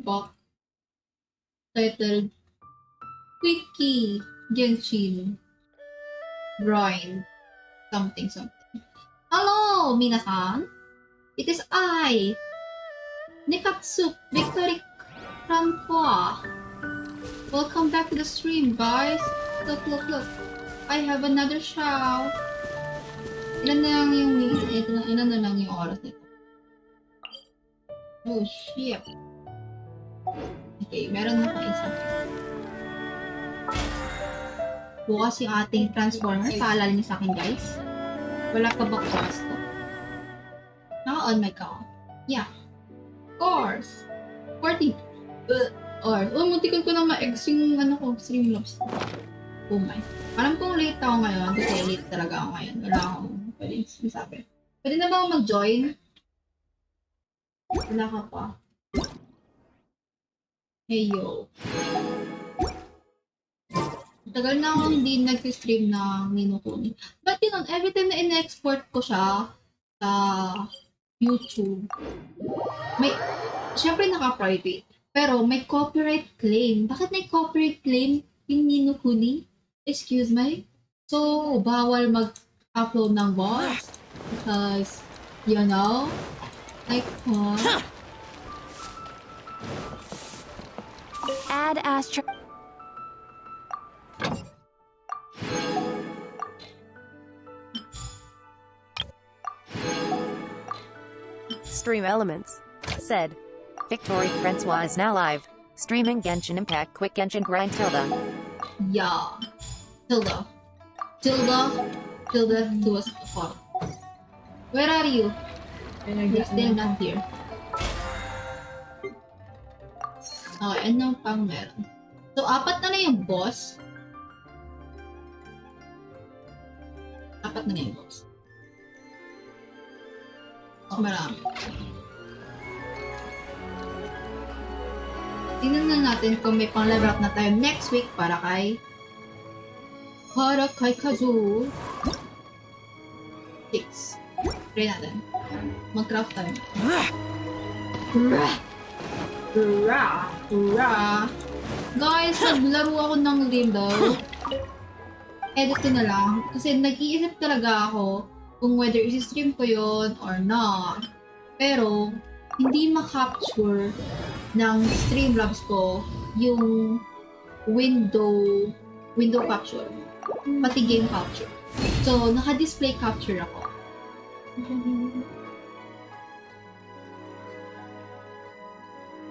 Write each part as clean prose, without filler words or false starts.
book titled Quickie Genshin Grind something. Hello, minasan. It is I, Nikatsu Victory Francois. Welcome back to the stream, guys. Look. I have another show. Ilan na lang yung oras nito. Oh, shit. Okay, meron na pa isa. Bukas yung ating Transformer. Paalala niyo sa akin, guys. Wala ka ba oras to? Naka-on mic ka. Yeah. Of course. 40. Muntikan ko na ma-ex yung Streamlabs. Oh my. Alam kong late ako ngayon. Kasi late talaga ako ngayon. Wala akong pwede sabi. Pwede na ba ako mag-join? Wala ka pa. Hey yo. Tagal na akong hindi nag-stream ng Ninokuni. But yun, every time na in-export ko siya sa YouTube, syempre naka-private. Pero may copyright claim. Bakit may copyright claim yung Ninokuni? Excuse me? So, bawal mag-upload ng boss. Because, you know, like, Add Astra. Stream Elements said, Victory Francois is now live. Streaming Genshin Impact Quick Genshin Grind Tilda. Yeah. Tilda to us. Where are you? You're still not here. Okay, ano pang meron? So, 4 na yung boss. 4 na yung boss. So, marami. Tingnan na natin kung may pang-level up na tayo next week para kay Kazu 6. Try natin. Mag-craft tayo. Guys, naglaro ako ng Limbo. Edit ko na lang. Kasi nag-iisip talaga ako kung whether isi-stream ko yun or not. Pero, hindi ma-capture ng Streamlabs ko yung window capture. Pati game capture. So, naka-display capture ako.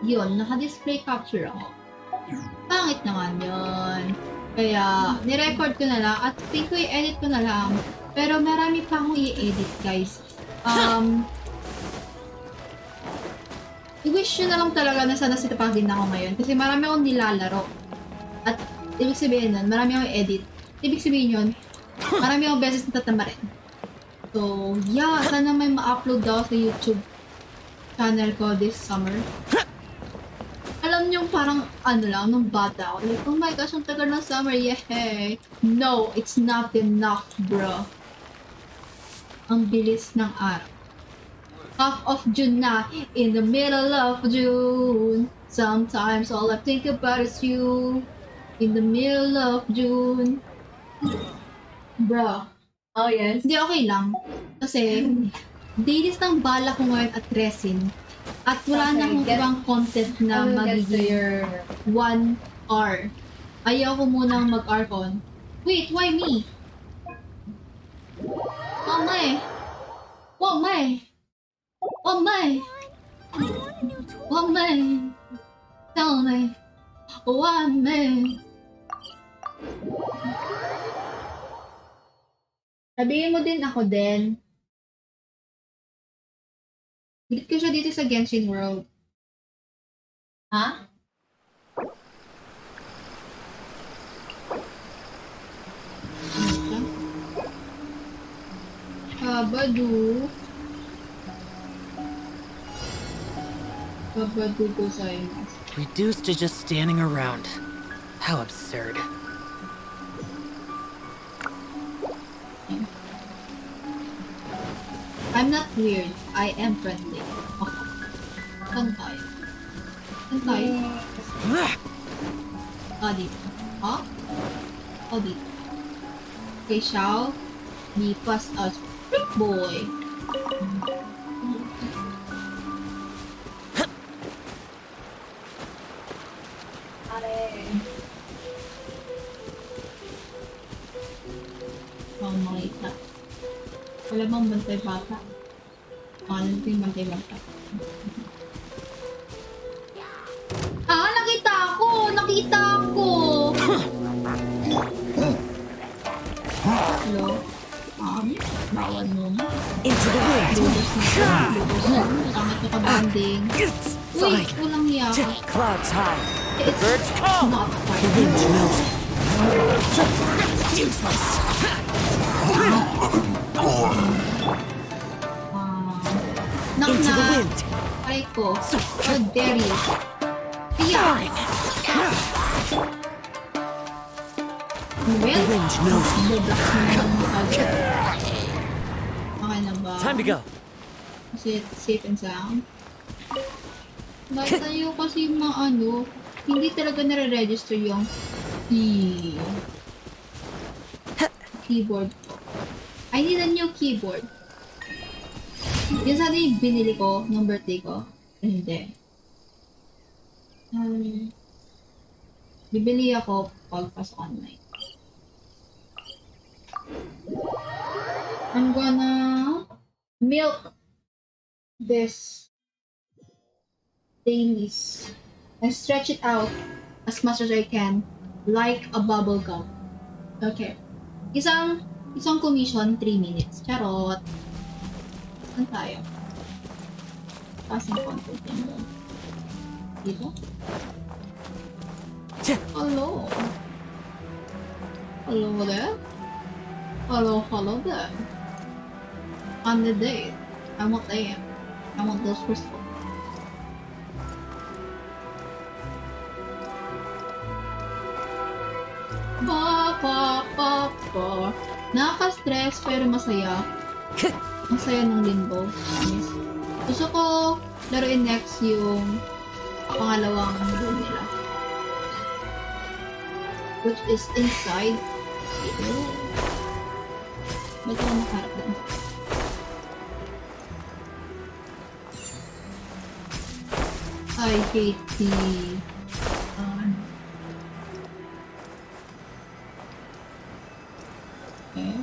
Yun, naka-display capture ako. Pangit naman yun. Kaya, nirecord ko na lang at think ko i-edit ko na lang. Pero marami pa akong i-edit, guys. I-wish nyo na lang talaga na sana sitapagin ako ngayon. Kasi marami akong nilalaro. At ibig sabihin nun, marami akong edit. Ibig sabihin yun, marami akong beses natatama rin. So, yeah, sana may ma-upload daw sa YouTube channel ko this summer. Alam niyo parang nung bata ako. Like, oh my gosh, ang tagal ng summer, yay! No, it's not enough, bro. Ang bilis ng araw. Half of June na, in the middle of June. Sometimes all I think about is you. In the middle of June. Bro. Oh, yes. Hindi, okay lang. Kasi, dailies ng bala ko ngayon at resin. At wala na akong ibang content na magiging 1 hour. Ayaw ko munang mag-arcon. Wait, why me? Oh my! Oh my! Oh my! Oh my! Tell me! Why me? Sabihin mo din ako din. Bilit ko siya dito sa Genshin World. Ha? Babadu gozaimasu. Reduced to just standing around. How absurd. I'm not weird. I am friendly. Okay. Saan tayo? Saan tayo? Dito. Dito. Okay, shall be passed out. Boy. Makita. Wala bang bantay bata? Ano yung bantay bata? Nakita ako! Nakita ako! Hello? Bawal mo. Into the wind. Kamot nyo ka-banding. Uy, walang hiya ka. Clouds high. It's Birds call. not The wind fine. knows. Useless. Knock Into the knock. wind. Aray ko. How dare you? Hiya! The Well, wind knows. bublock mo naman agad. Okay na ba? Time to go. Kasi safe and sound. Bakit tayo kasi hindi talaga nare-register yung keyboard ko. I need a new keyboard. Yun sana yung binili ko nung birthday ko. Hindi. Bibili ako pagpas online. I'm gonna milk this dailies and stretch it out as much as I can like a bubble gum. Okay. Isang commission, 3 minutes. Charot. Saan tayo? Passing content yan doon. Dito? Hello? Hello there? Hello there. On the date. I want them. I want those crystals. Nakaka-stress pero masaya. Masaya ng limbo. Promise. Gusto ko laruin next yung pangalawang game nila. Which is inside. Ba't ako makarap din? I hate the okay.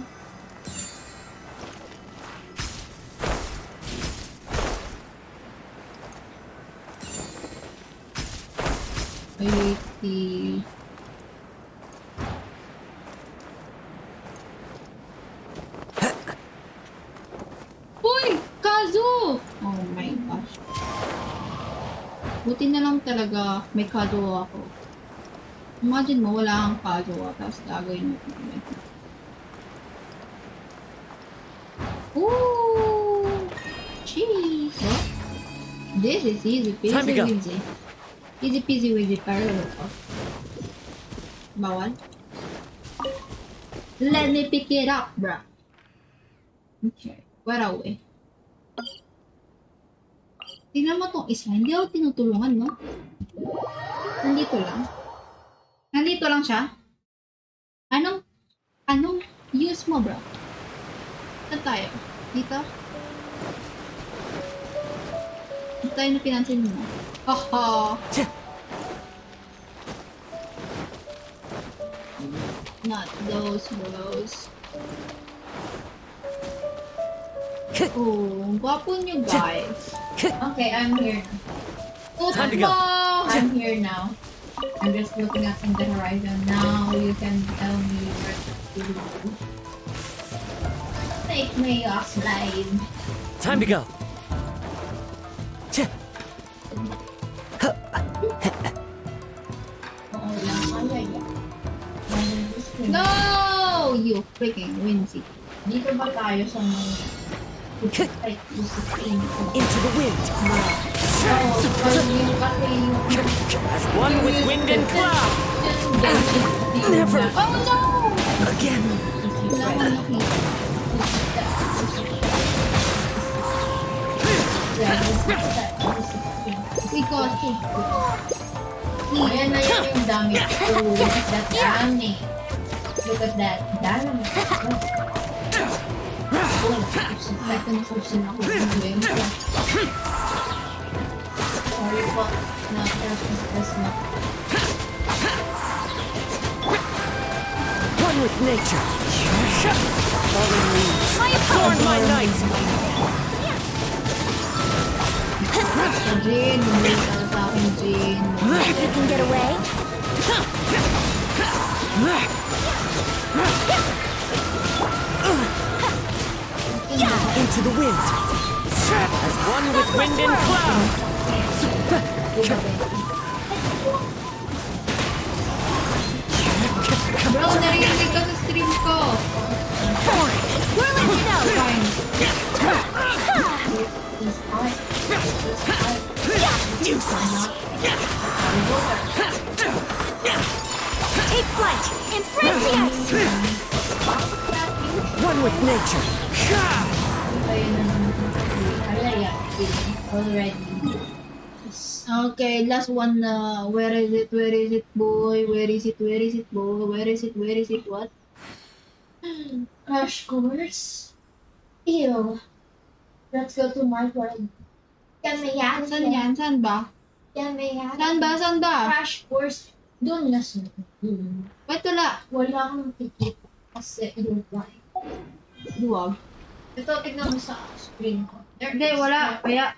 I hate the Uy! Kazu! Oh my gosh. Buti na lang talaga may kazu ako. Imagine mo, wala kang kazu tapos gagawin mo. Ooh! Cheese! What? This is easy Time to peasy go. wizzy. Easy peasy wizzy pero bawal? Let me pick it up, bruh. Okay. Where are we? Tingnan mo tong isa. Hindi ako tinutulungan, no? Nandito lang. Nandito lang siya? Anong use mo, bro? Saan tayo? Dito? Dito tayo na pinansin mo. Haha! Not those bros. Oh, gwapo niyo guys. Okay, I'm here. Time to go. I'm here now. I'm just looking up in the horizon. Now you can tell me where to go. Take me offline. Time to go. Oo lang, kaya yan. No! You freaking Wincy. Dito ba tayo sa mga like, Into the wind. As one with wind and cloud. Never Oh no! again. Wala akong nakita. Wait, Because, Ayan na yun yung damage. Oh, look at that damage. Look at that damage. kahit na nakusin ako ng game. Sorry po. Na-stress na. One with nature. Fallen leaves. Adorn my night. Jin, hindi ka sa akin, Jin. You can get away? Into the wind. As one with wind and cloud. Bro, narinig ka sa stream ko. We'll let you know. Fine. Take flight and freeze the ice. One with nature. Already. Okay, last one na. Where is it? Where is it, boy? Where is it? Where is it, boy? Where is it? Where is it? What? Crash course. Ew. Let's go to my world. Can we yan? Saan yan? Saan ba? Can we yan? Saan ba? Saan ba? Crash course. Doon na sa Wait, wala. Wala akong ticket. Kasi yung fly. Duwag. Ito, tignan mo sa screen ko. There Hindi, is wala. Kaya.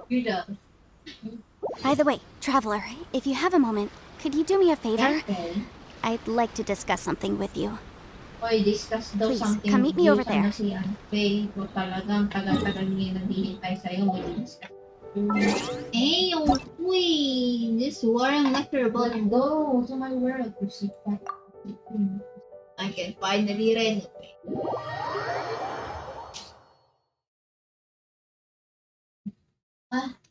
You're done. By the way, traveler, if you have a moment, could you do me a favor? Okay. I'd like to discuss something with you. Oy, discuss daw Please, something. come meet me over there. Si Faye, kung talagang tagal-tagal niya naghihintay sa'yo, mag-discuss. Hey, yung uy. This warm lecture about But go to my world to see that. I can finally renovate.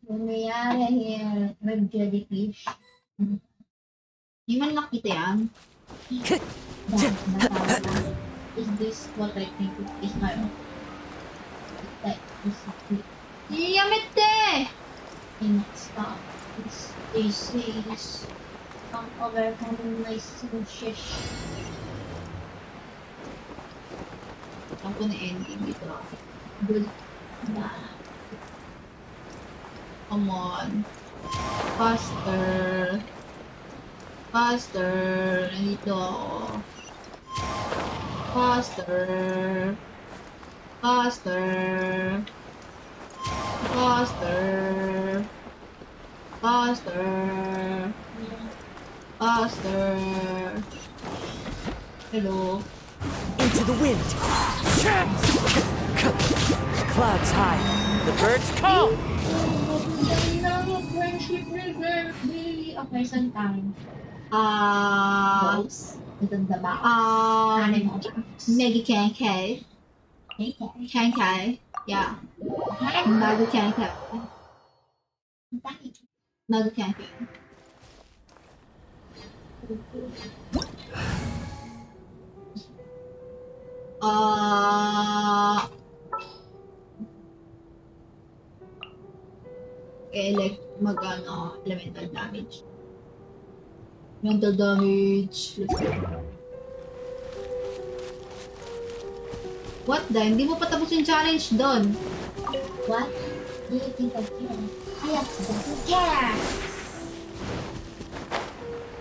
Nangyayari here, red jellyfish. Hindi man nakita yan. Is this what I think it is my own? That is it. Yamete! In stop. This is come over from nice and shish. Ako na ending dito. Good. Nah. Come on. Faster. Faster. Nandito ako. Faster. Faster. Faster. Faster. Faster. Hello. Into the wind. Clouds high. The birds call. Friendship river. Okay, saan tayo? Balls. Maganda ba? Animal. Mega Kankay. Okay. Kankay. Yeah. Mega Kankay. Mega Kankay. Elemental damage. Mental damage. Let's go. What the? Hindi mo pa tapos yung challenge doon. What? Do you think I care? Yes, I care!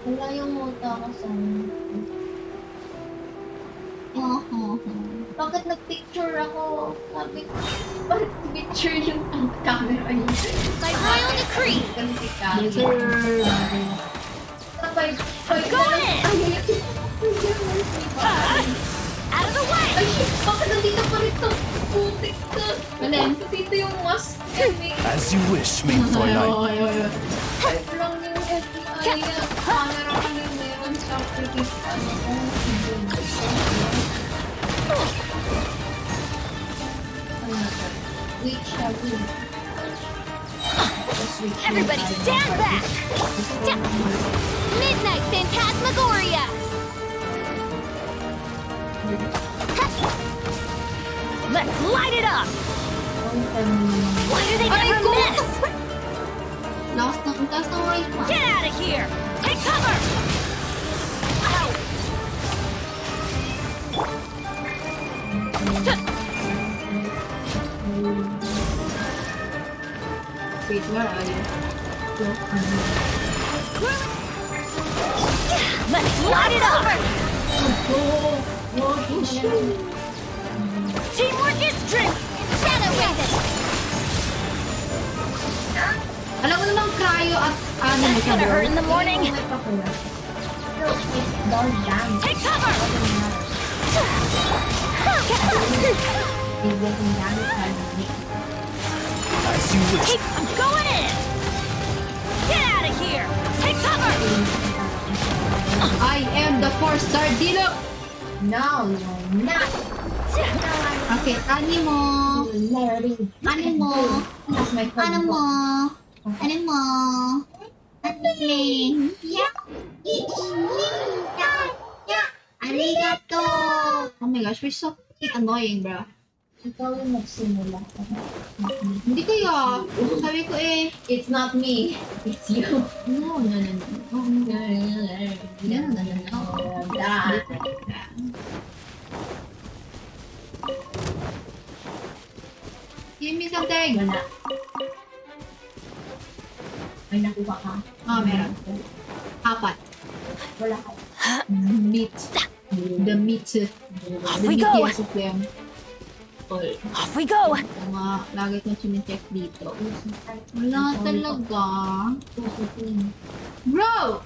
Wala yung mota ko sa Bakit nag-picture ako? Sabi ko, bakit picture yung camera yun? By royal decree, Yes, sir. Sabay, got it! Out of the way! Ay, shit! Bakit nandito pa rito? Putik ka! Alin? Dito yung mask. As you wish, Meanful Knight. Ay, lang yung FBI. Camera ka na meron sa British. Which shall we? Everybody stand back! Midnight Phantasmagoria! Let's light it up! Oh Why do they Aray never ko! miss? Taas ng right pa. Get out of here! Take cover! Ow! Wait, where are you? Let's light it up! Teamwork is strength! Shadow Raven! Alam mo namang cryo at anime That's ka, gonna bro. hurt in the morning! Take cover! As you wish. I'm going in! Get out of here! Take cover! I am the 4-star Dilo! No, you're not. Okay, animo. Larry. Animo. That's my friend. Animo. Animo. Anime. Yeah. Arigato. Oh my gosh, we're so fucking annoying, bro. Ikaw yung magsimula. Hindi kaya. Sabi ko eh. It's not me. It's you. No, no, no, no. Oh, no. No, no, no, no. Ah. Give me something. Wala. May nakuha ka. Ah, meron. 4. Wala ka. Meat. The meat. Off The we go. meatiest of them. Off we go! Mga lagi kong chinecheck dito. Wala talaga. Bro!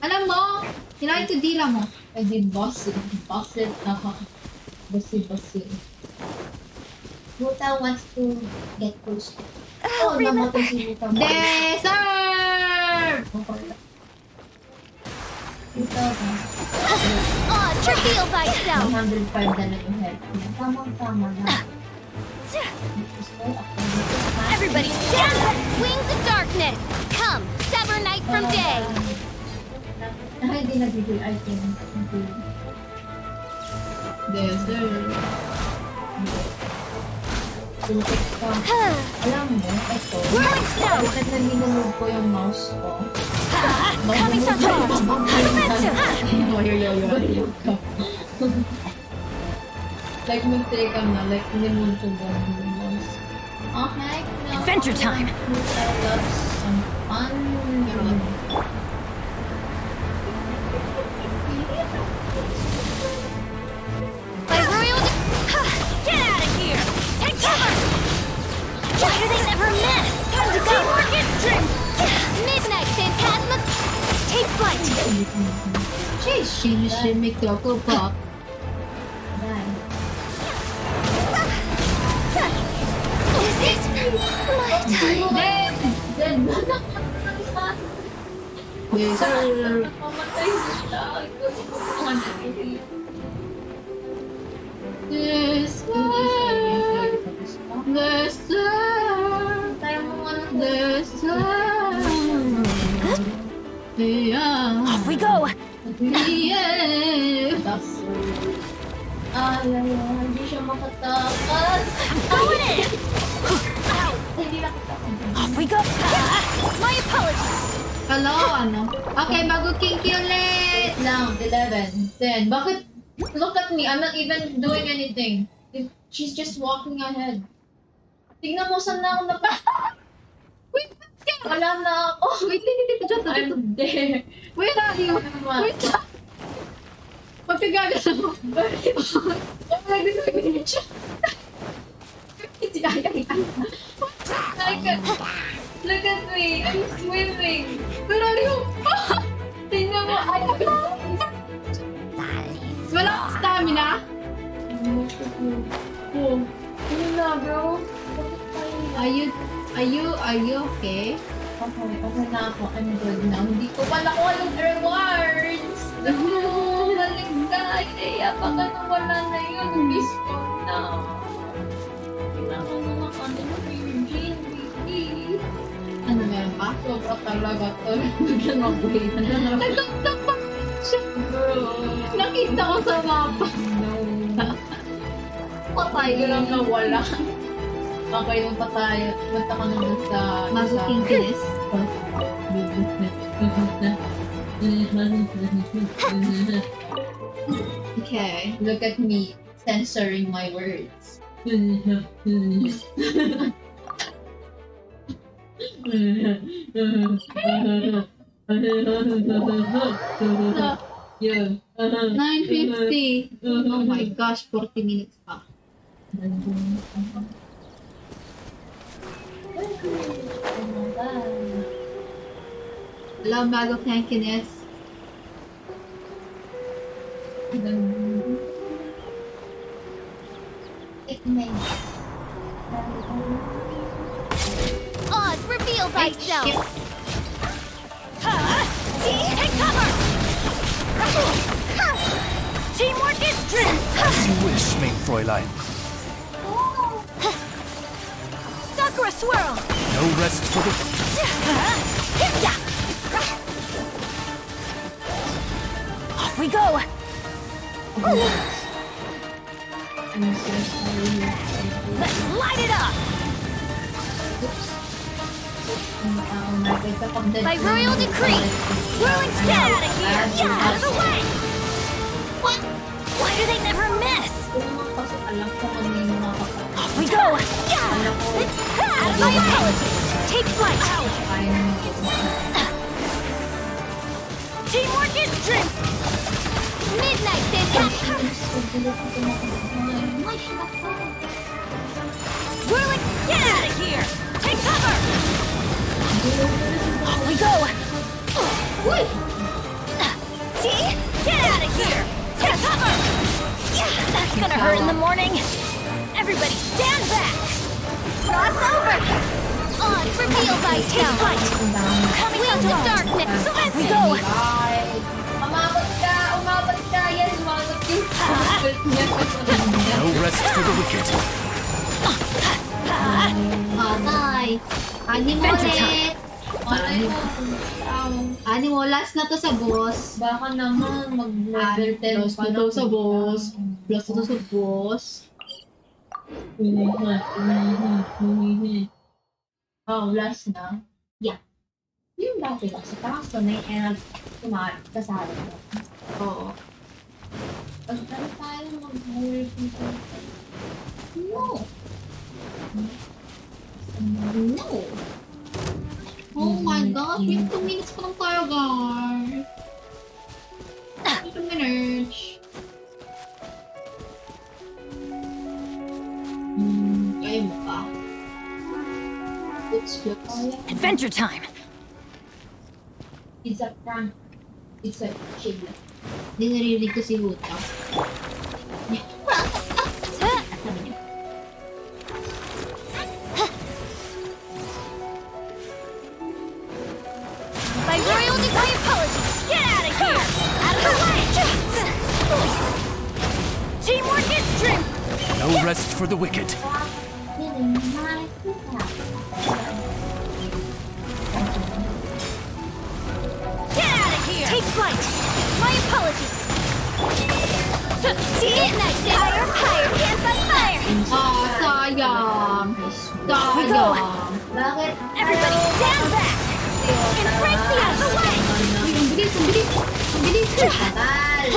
Alam mo, try to dila mo. I did boss it. Boss it. Bossy. Buta wants to get close. Oh, namatay si Buta. Deserve! Buta ba? Oh, reveal thyself! 105 na lang yung health niya. Tamang-tama na. Everybody stand up! Wings of darkness! Come, sever night from day! Hindi nag-reveal item. Deserve. Alam mo, ito. Whirling snow! Bakit na minumove ko yung mouse ko? Kami-san charge! Sumetsu! Like, mag-take ka na. Like, minumove ko ba yung mouse? Okay. Adventure time! That's some fun. By royal get out of here! Take cover! Why do they never miss? Time to go! Teamwork is strength! Midnight Phantasma! Take flight! Shimmy, shimmy, cocoa pop. Bye. Is it my time? Then, Deserve. nakamatay sila. Deserve. Deserve. Tayo mo nga ng Deserve. Yeah. Off we go! Yeah. hindi siya makatakas. I'm going in! Hindi na kita. Off we go! My apologies! Hello, ano? Okay, bago kinky ulit. Now, 11, 10. Bakit? Look at me. I'm not even doing anything. She's just walking ahead. Tingnan mo saan na ako Wait, Wala na ako. wait, dito. I'm there. Where are you? Wait lang. Magkagagas ako. Nag-discriminate siya. Look at me. I'm swimming. Where are you? Tingnan mo. Ay, Wala akong stamina. Oh. Ano na, bro? Are you okay? Okay na ako. I'm good now. Hindi ko pa nakuha yung rewards. Maligay. Kaya baka nawala na yun. Miss ko na. Kailangan mo na kanina ko yung Jane, baby. Ano meron pa? Sobra talaga to. Biglang mag-wait. Nagtapak siya. Bro. Nakita ko sa mapa. No. Patay. Biglang nawala. Okay, punta tayo. Punta ka naman sa... Maguking kiss. Okay. Look at me, censoring my words. Yeah. 9:50. Oh my gosh, 40 minutes pa. Hello, bag of hankiness. Oz, reveal Ay, thyself! shit. See? Take cover! Teamwork is strength! As you wish, mein Fräulein. Sakura swirl! No rest for the... Off we go! Let's light it up! By royal decree, whirling get out of here! Get out of the way! What? Why do they never miss? Off we go! My apologies! Take flight! Teamwork is strength! Midnight fantastic! Whirling, get out of here! Take cover! Off we go! See? Get out of here! Take cover! That's gonna hurt in the morning! Everybody stand back! Cross over! On, reveal thyself! Fight! Coming out of darkness! Let's go! Umabot ka! Yes, umabot ka! No rest for the wicked. Patay. Ani mo Adventure ulit. Malay mo. Ani mo, last na to sa boss. Baka naman mag-level 10 Plus na to sa boss. Plus na to sa boss. Oh, last na? Yeah. Yung dati lang, sa taas ko na yung kasali ko. Oo. Pag tayo mag-work dito. No! No. Oh my gosh, may 2 minutes pa lang tayo, guys. 2 minutes. Kaya mo pa. Looks. Adventure time! It's a prank. It's a chill. Hindi narinig ko si Huta. By royal decree, apologies! Get out of here! Out of the way! Teamwork is strength! No rest for the wicked. Get out of here! Take flight! My apologies! See? Midnight fire! Fire! Dance on fire! Sayang. We go. Sayang. Bakit? Everybody stand back! Embrace the out of the way! Uy, ang bilis, ang bilis. Ang bilis. Tagal!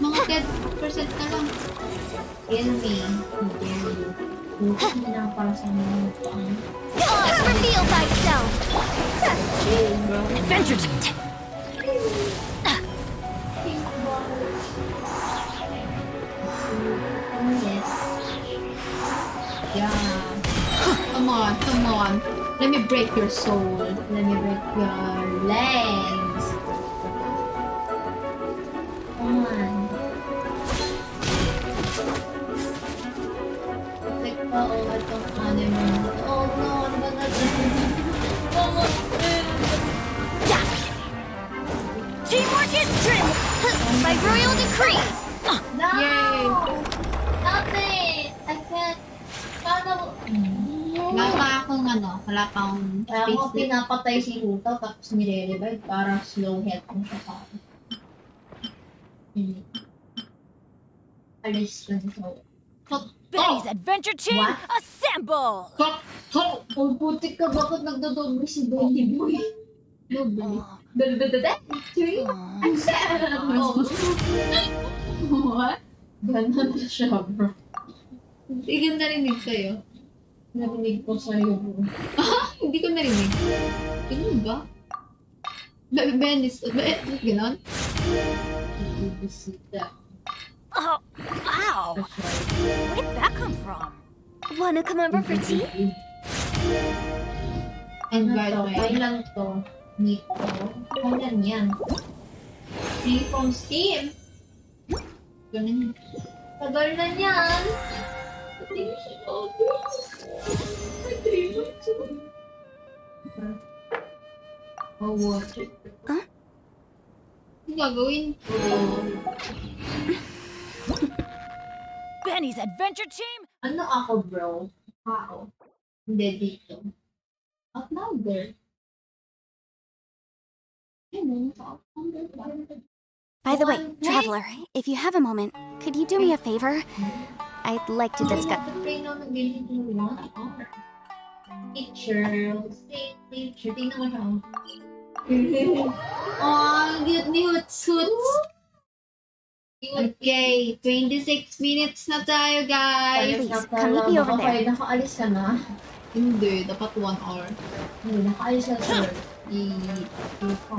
Mga 10% na lang. Envy. Hindi na para sa mga mukhang. Oz, reveal thyself! Adventure time! Yeah. Come on, come on. Let me break your soul. Let me break your legs. Come on. Like, itong ano mo. Oh no, ano ba natin? Teamwork is trim! By royal decree! No! Yay! Stop it! I can't. Paano? Wala pa akong wala pa akong Kaya ako space. pinapatay si Hutaw tapos nire-revive para slow health mo siya pa. Alis lang so. Betty's Adventure Team, What? assemble! Oh, putik ka. Bakit nagdodoble si Baby Boy? Doble. Dada. Three. Assemble. What? Ganon na siya, bro. Hindi ko narinig sa'yo. Narinig ko sa'yo, bro. Hindi ko narinig. Ganun ba? Benis, ganon? Bibisita. Oh, ow! Where did that come from? Wanna come over for tea? And Ano by the to? way, Kailan to? Nito? Kailan yan? Free from Steam? ganun. Tagal na yan! Pati mo siya ako. May 3 months. Oh, watch it. Ano gagawin? Benny's Adventure Team, Ano ako, bro? Tao. Hindi dito. Outlander. Ano? Outlander ba? By the way, One Traveler, if you have a moment, could you do me a favor? I'd like to discuss. Play na nag-game ng 1 hour. Picture. Picture. Tingnan mo siya. Oh, cute ni Hoots. Okay, 26 minutes na tayo, guys. Please, come meet me over there. Okay, nakaalis ka na. Hindi, dapat 1 hour. Hindi, nakaalis ka na.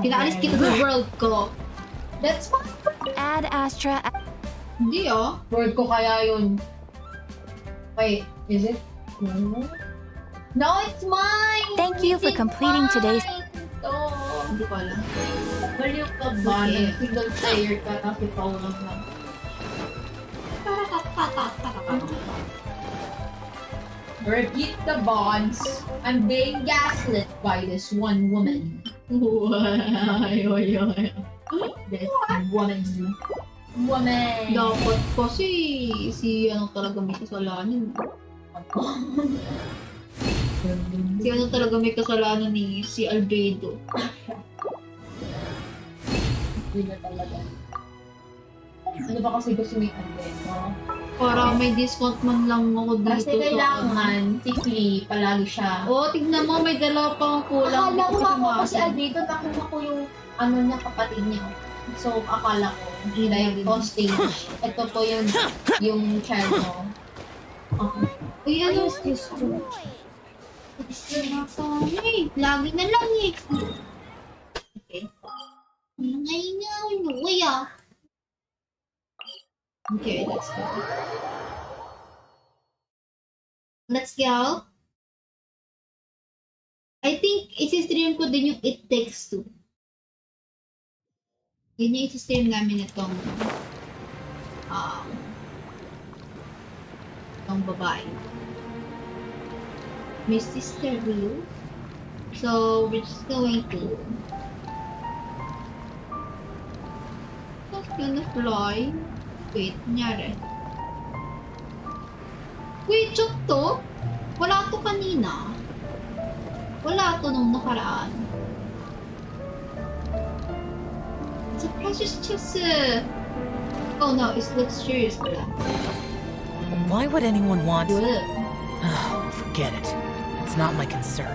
Pinaalis kita sa world ko. That's fine. Add Astra. Hindi ah. Word ko kaya yun. Wait, is it? No, it's mine! Thank you for It's completing today's. mine! Ito. Hindi ko alam. Baliw ka ba? Okay. Single player ka kasi paulang lang. Repeat the bonds. I'm being gaslit by this one woman. Ay. This woman. Woman. Dapat kasi si ano talaga may kasalanan. Si ano talaga may kasalanan ni si Albedo. Hindi na talaga. Ano ba kasi gusto ni Alberto? Para may discount man lang ako dito. Kasi kailangan, tikli, palagi siya. Oh, tignan mo, may dalawa pang kulang. Akala ko Hindi ako ko kasi Alberto, nakuha ko yung ano niya, kapatid niya. So, akala ko, dahil hostage. Ito po yung child mo. Okay. Uy, ano? Ayos, Diyos ko. Ay, lagi na lang eh. Okay. Ngayon nga, uy ah. Okay, let's go. Let's go. I think isi-stream ko din yung It Takes Two. Yun yung isi-stream namin itong itong babae. My sister Rio. So, we're just going to just gonna fly. Wait, nangyari. Wait, joke to? Wala to kanina. Wala to nung nakaraan. It's a precious chess. Oh no, it looks serious pala. Why would anyone want... Good. Oh, forget it. It's not my concern.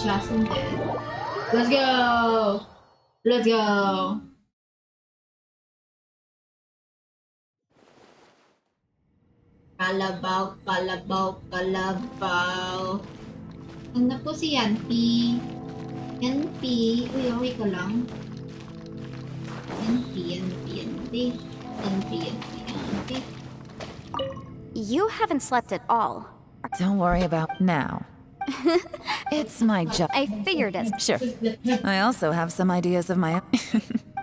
Justin did. Let's go! Let's go! Kalabaw, kalabaw, kalabaw. Ano po si Yanpi? Yanpi? Uy, okay ka lang? Yanpi, Yanpi, Yanpi. Yanpi, Yanpi, Yanpi. You haven't slept at all. Don't worry about now. It's my job. I figured as Sure. I also have some ideas of my own.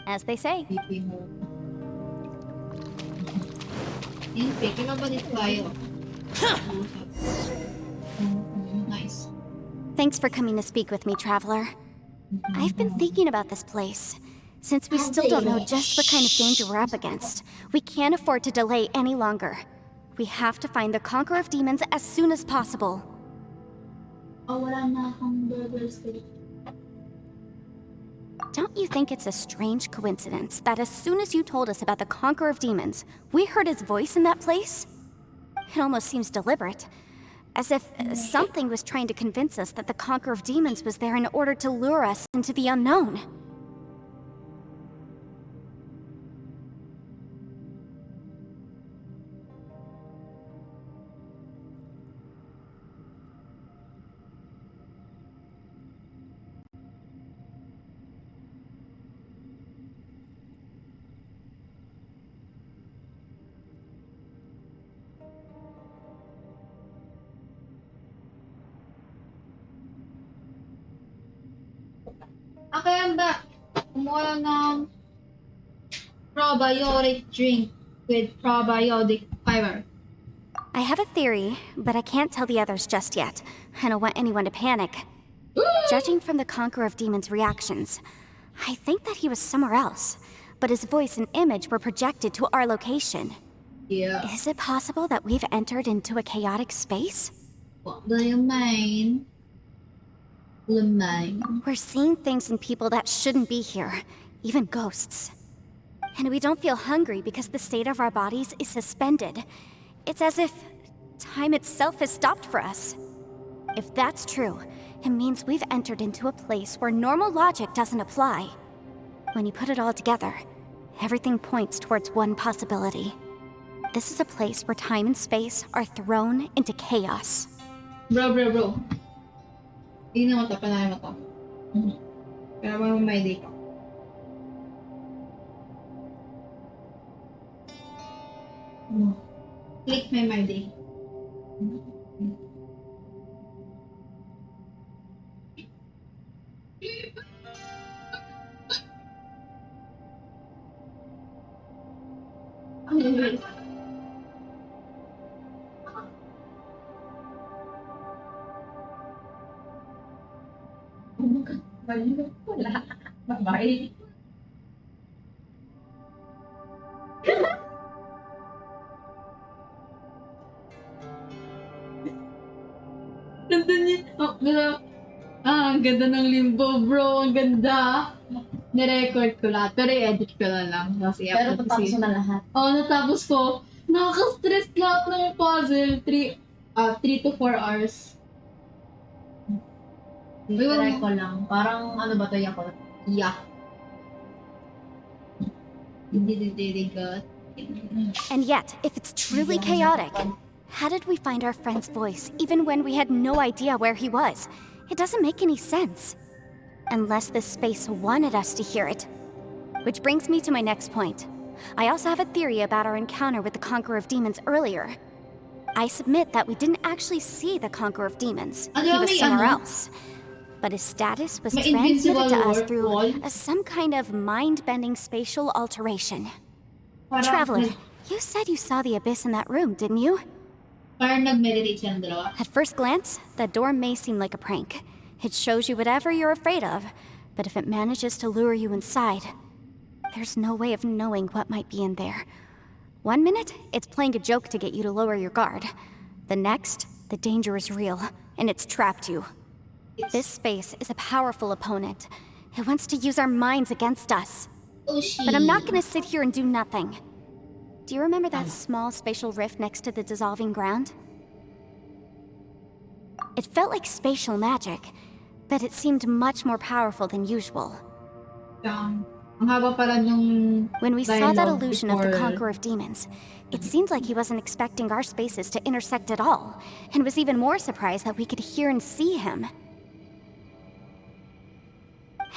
as they say. Yanpi, kailan ba dito tayo? Nice. Thanks for coming to speak with me, Traveler. I've been thinking about this place. Since we still don't know just what kind of danger we're up against, we can't afford to delay any longer. We have to find the Conqueror of Demons as soon as possible. Oh, wala na akong burgers. Don't you think it's a strange coincidence that as soon as you told us about the Conqueror of Demons, we heard his voice in that place? It almost seems deliberate. As if something was trying to convince us that the Conqueror of Demons was there in order to lure us into the unknown. Kaya ba, kumuha ng probiotic drink with probiotic fiber. I have a theory, but I can't tell the others just yet. I don't want anyone to panic. Judging from the Conqueror of Demons' reactions, I think that he was somewhere else, but his voice and image were projected to our location. Yeah. Is it possible that we've entered into a chaotic space? What do you mean? Lemang. We're seeing things in people that shouldn't be here, even ghosts. And we don't feel hungry because the state of our bodies is suspended. It's as if time itself has stopped for us. If that's true, it means we've entered into a place where normal logic doesn't apply. When you put it all together, everything points towards one possibility. This is a place where time and space are thrown into chaos. Bro. Tingnan mo to, panahin mo to. Pero may dito. Click my day. Wala. Bye-bye. Nandun yun. Oh, ang ganda ng limbo, bro. Ang ganda. Nirecord ko lahat. Pero i-edit ko na lang. Kasi Pero tapos na lahat. Oo, natapos ko. Nakaka-stress lahat ng puzzle. 3 to 4 hours. Try ko lang. Parang ano ba to, Yakult? Yeah. Hindi good. And yet, if it's truly chaotic, how did we find our friend's voice even when we had no idea where he was? It doesn't make any sense. Unless this space wanted us to hear it. Which brings me to my next point. I also have a theory about our encounter with the Conqueror of Demons earlier. I submit that we didn't actually see the Conqueror of Demons. He was somewhere else. But his status was transmitted to us through some kind of mind-bending spatial alteration. Traveler, you said you saw the abyss in that room, didn't you? Parang nag-meditate silang dalawa. At first glance, the door may seem like a prank. It shows you whatever you're afraid of, but if it manages to lure you inside, there's no way of knowing what might be in there. 1 minute, it's playing a joke to get you to lower your guard. The next, the danger is real, and it's trapped you. This space is a powerful opponent. It wants to use our minds against us. Oh, shit. But I'm not gonna sit here and do nothing. Do you remember that small spatial rift next to the dissolving ground? It felt like spatial magic, but it seemed much more powerful than usual. Ang haba pala nung When we saw that dialogue illusion of the before. Conqueror of Demons, it seemed like he wasn't expecting our spaces to intersect at all, and was even more surprised that we could hear and see him.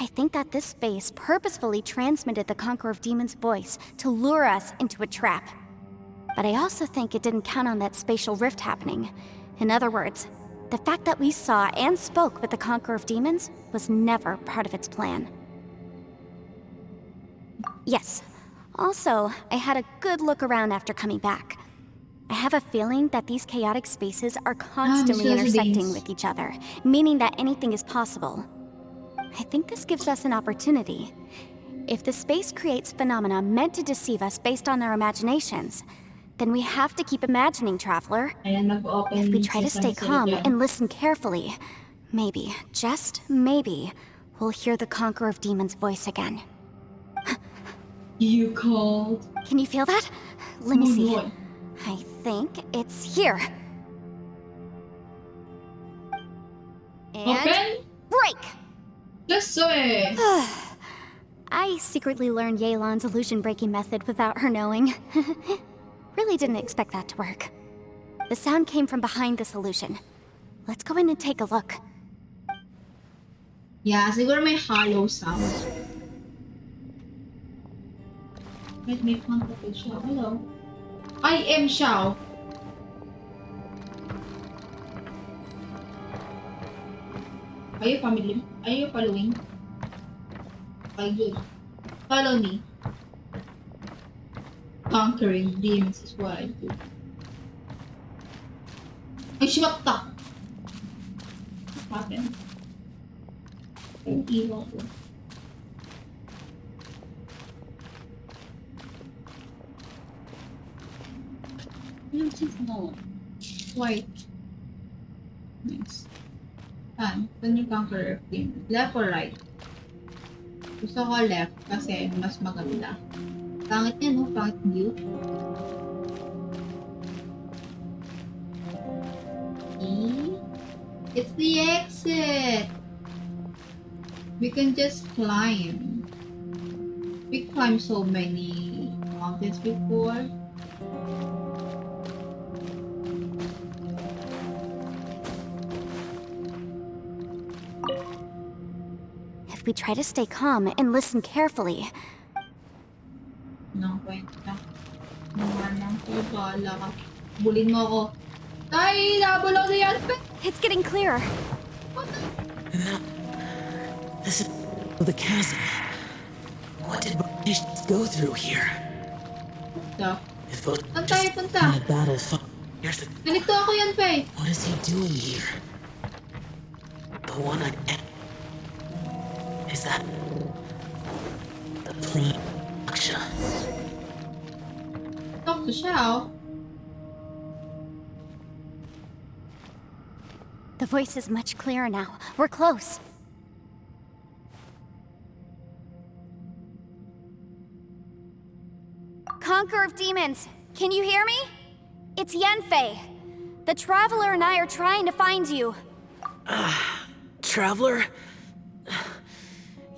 I think that this space purposefully transmitted the Conqueror of Demons' voice to lure us into a trap. But I also think it didn't count on that spatial rift happening. In other words, the fact that we saw and spoke with the Conqueror of Demons was never part of its plan. Yes. Also, I had a good look around after coming back. I have a feeling that these chaotic spaces are constantly intersecting with each other, meaning that anything is possible. I think this gives us an opportunity. If the space creates phenomena meant to deceive us based on our imaginations, then we have to keep imagining, Traveler. Ayan, mag-open If we try to sa stay calm salita. and listen carefully, maybe, just maybe, we'll hear the Conqueror of Demons' voice again. You called. Can you feel that? Let me Oh, see. boy. I think it's here. And Open? break! Just so eh. I secretly learned Yelan's illusion-breaking method without her knowing. Really didn't expect that to work. The sound came from behind this illusion. Let's go in and take a look. Yeah, siguro may hollow sound. Let me contact with Xiao. Hello. I am Xiao. Are you familiar? Are you following? Okay, good. Follow me. Conquering demons is what I do. Ay, shimakta! What happened? I'm evil. No. White. Nice. Saan yung conqueror of demons? Left or right? Gusto ko left kasi mas maganda. Pangit niya, no? Pangit view. See? It's the exit! We can just climb. We climbed so many mountains before. If we try to stay calm and listen carefully, No, kwenta. Naman ko, bahala ka. Bulin mo ako. Ay, nabulaw na yan! it's getting clearer. No. This is the chasm. What did British go through here? So, If it saan tayo punta? in a battle fought years ago, Ganito ako yan, Faye. what is he doing here? The one I is that the plane Aksha? Talk to Xiao. The voice is much clearer now. We're close. Conqueror of Demons, can you hear me? It's Yanfei. The Traveler and I are trying to find you. Traveler?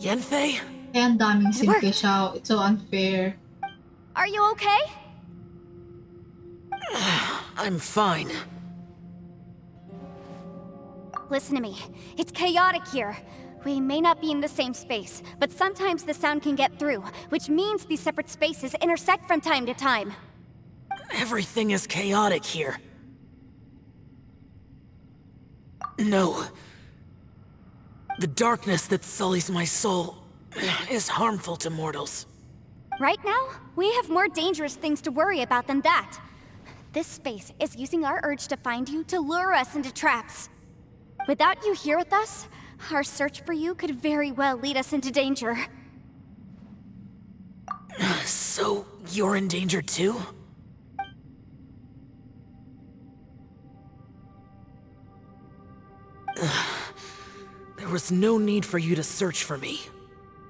Yenfei? Kaya ang daming It worked. simple Xiao. It's so unfair. Are you okay? I'm fine. Listen to me. It's chaotic here. We may not be in the same space, but sometimes the sound can get through, which means these separate spaces intersect from time to time. Everything is chaotic here. No. The darkness that sullies my soul is harmful to mortals. Right now, we have more dangerous things to worry about than that. This space is using our urge to find you to lure us into traps. Without you here with us, our search for you could very well lead us into danger. So, you're in danger too? There was no need for you to search for me.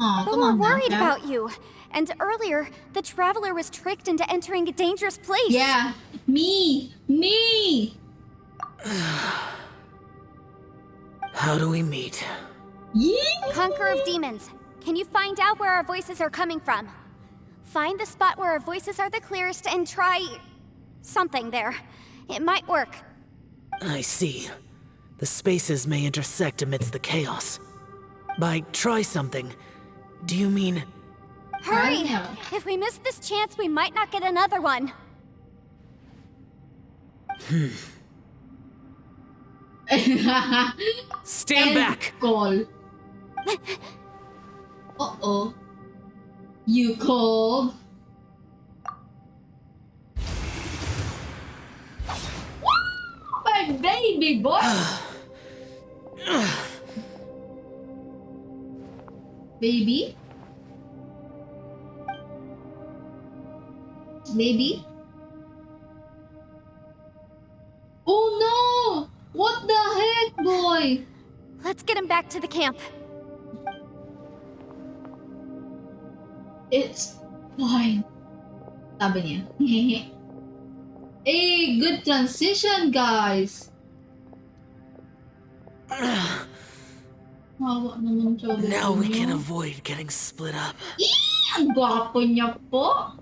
Aw, But come we're on, worried Naka. about you. And earlier, the Traveler was tricked into entering a dangerous place. Yeah, me! Me! How do we meet? Yee! Conqueror of Demons, can you find out where our voices are coming from? Find the spot where our voices are the clearest and try... something there. It might work. I see. The spaces may intersect amidst the chaos. By try something, do you mean... Hurry! I know. If we miss this chance, we might not get another one. Stand End back! Call. Uh-oh. You called? My baby boy! Baby? Baby? Oh no! What the heck, boy? Let's get him back to the camp. It's fine. Sabi niya. Hey, good transition, guys. Hawa naman siya. Now we can niyo. avoid getting split up. Ang gwapo niya po.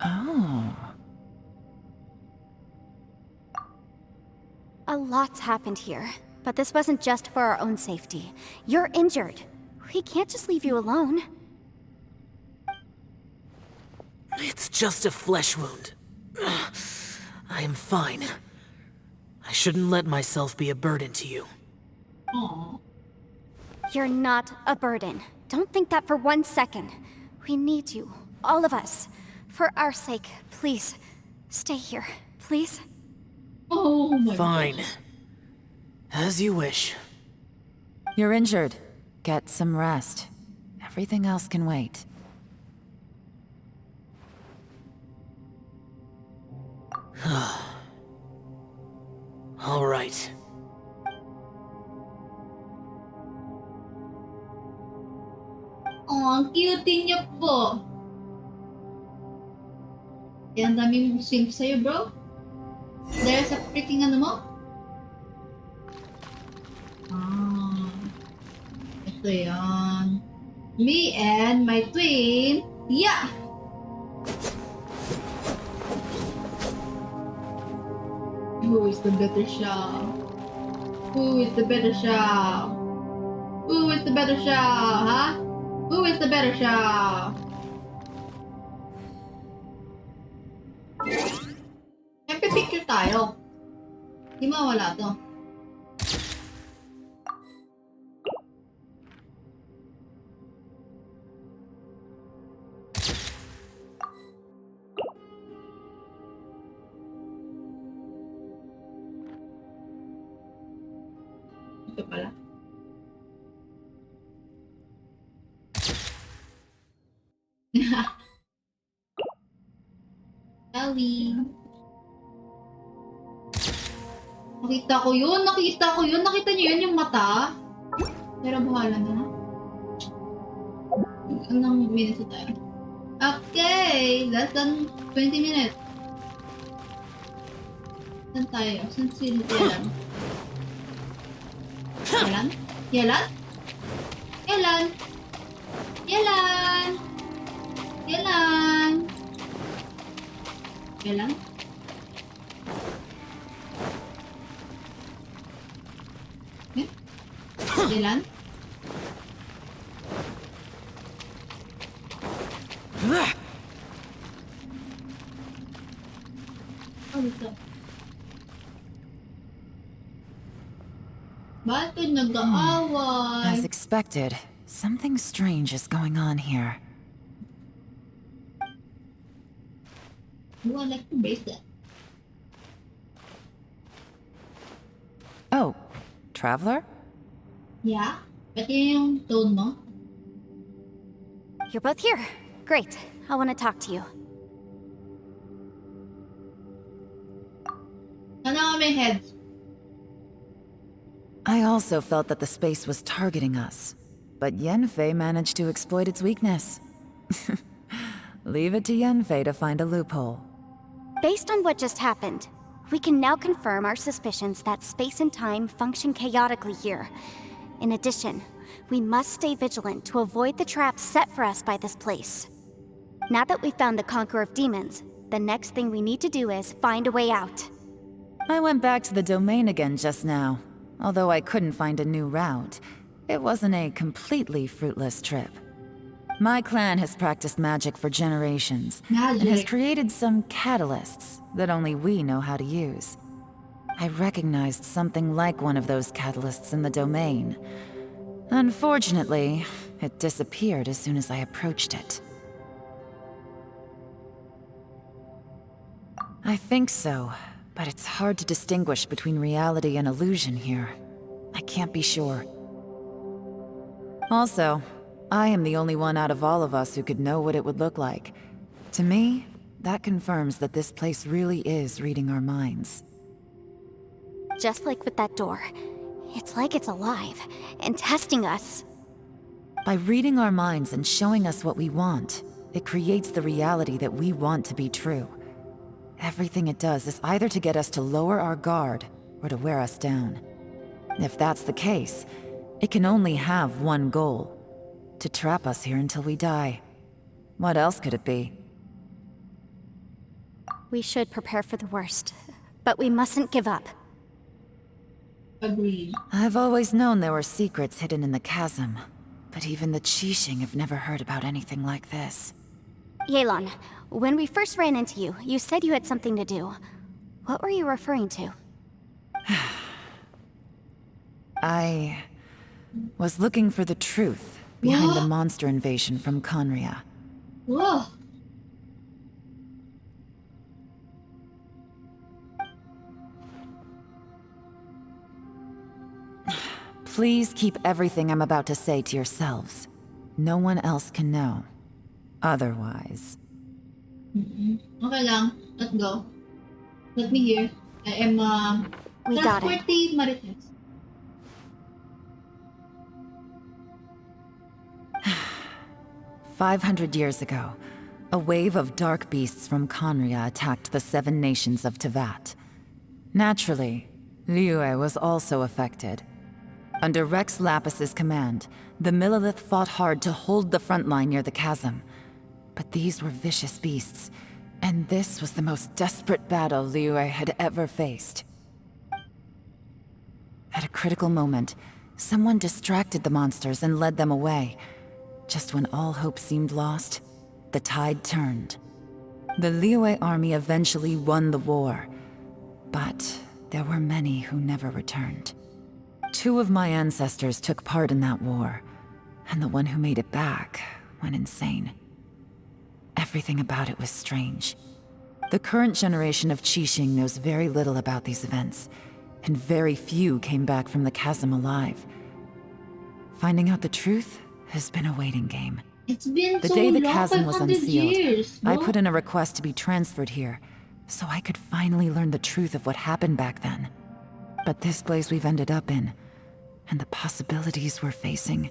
Oh. A lot's happened here, but this wasn't just for our own safety. You're injured. We can't just leave you alone. It's just a flesh wound. I am fine. I shouldn't let myself be a burden to you. Aw. You're not a burden. Don't think that for 1 second. We need you, all of us. For our sake, please, stay here, please. Oh my Fine. gosh. As you wish. You're injured. Get some rest. Everything else can wait. All right. Oh, ang cute niya po. Yan, ang daming swing sa'yo, bro. Dahil sa freaking ano mo? Ah. Ito yan. Me and my twin. Yeah! Who is the better shot? Who is the better shot? Who is the better shot, huh? Who is the better shot? Siyempre picture tayo. Di mawala to. Ito pala. Ellie. Nakita ko yun, nakita ko yun. Nakita niyo yun yung mata? Pero bahala na. Anong minutes na tayo? Okay, less than 20 minutes. Saan tayo? Saan si Yelan? Yelan? Yelan? Yelan? Yelan? Yelan? Yelan? Eh? Yelan? Oh, ito. Bakit nag-aaway? As expected, something strange is going on here. Oh, I like the bracelet. Oh, Traveler? Yeah? Ba't yun yung tone mo? You're both here. Great. I want to talk to you. Ano nga may heads? I also felt that the space was targeting us, but Yenfei managed to exploit its weakness. Leave it to Yenfei to find a loophole. Based on what just happened, we can now confirm our suspicions that space and time function chaotically here. In addition, we must stay vigilant to avoid the traps set for us by this place. Now that we've found the Conqueror of Demons, the next thing we need to do is find a way out. I went back to the domain again just now. Although I couldn't find a new route, it wasn't a completely fruitless trip. My clan has practiced magic for generations, and has Magic. created some catalysts that only we know how to use. I recognized something like one of those catalysts in the domain. Unfortunately, it disappeared as soon as I approached it. I think so, but it's hard to distinguish between reality and illusion here. I can't be sure. Also, I am the only one out of all of us who could know what it would look like. To me, that confirms that this place really is reading our minds. Just like with that door. It's like it's alive and testing us. By reading our minds and showing us what we want, it creates the reality that we want to be true. Everything it does is either to get us to lower our guard or to wear us down. If that's the case, it can only have one goal: to trap us here until we die. What else could it be? We should prepare for the worst, but we mustn't give up. Agreed. I've always known there were secrets hidden in the chasm, but even the Qixing have never heard about anything like this. Yelan, when we first ran into you, you said you had something to do. What were you referring to? I was looking for the truth behind the What? monster invasion from Conria. Whoa. Please keep everything I'm about to say to yourselves. No one else can know. Otherwise. Okay lang. Let's go. Let me hear. I am, We got it. Transporte Marites. 500 years ago, a wave of dark beasts from Conria attacked the 7 nations of Tevat. Naturally, Liyue was also affected. Under Rex Lapis's command, the Millelith fought hard to hold the front line near the chasm. But these were vicious beasts, and this was the most desperate battle Liyue had ever faced. At a critical moment, someone distracted the monsters and led them away. Just when all hope seemed lost, the tide turned. The Liyue army eventually won the war, but there were many who never returned. 2 of my ancestors took part in that war, and the one who made it back went insane. Everything about it was strange. The current generation of Qixing knows very little about these events, and very few came back from the chasm alive. Finding out the truth has been a waiting game. It's been The so day the long, chasm was 500 unsealed, years, I bro. put in a request to be transferred here, so I could finally learn the truth of what happened back then. But this place we've ended up in, and the possibilities we're facing,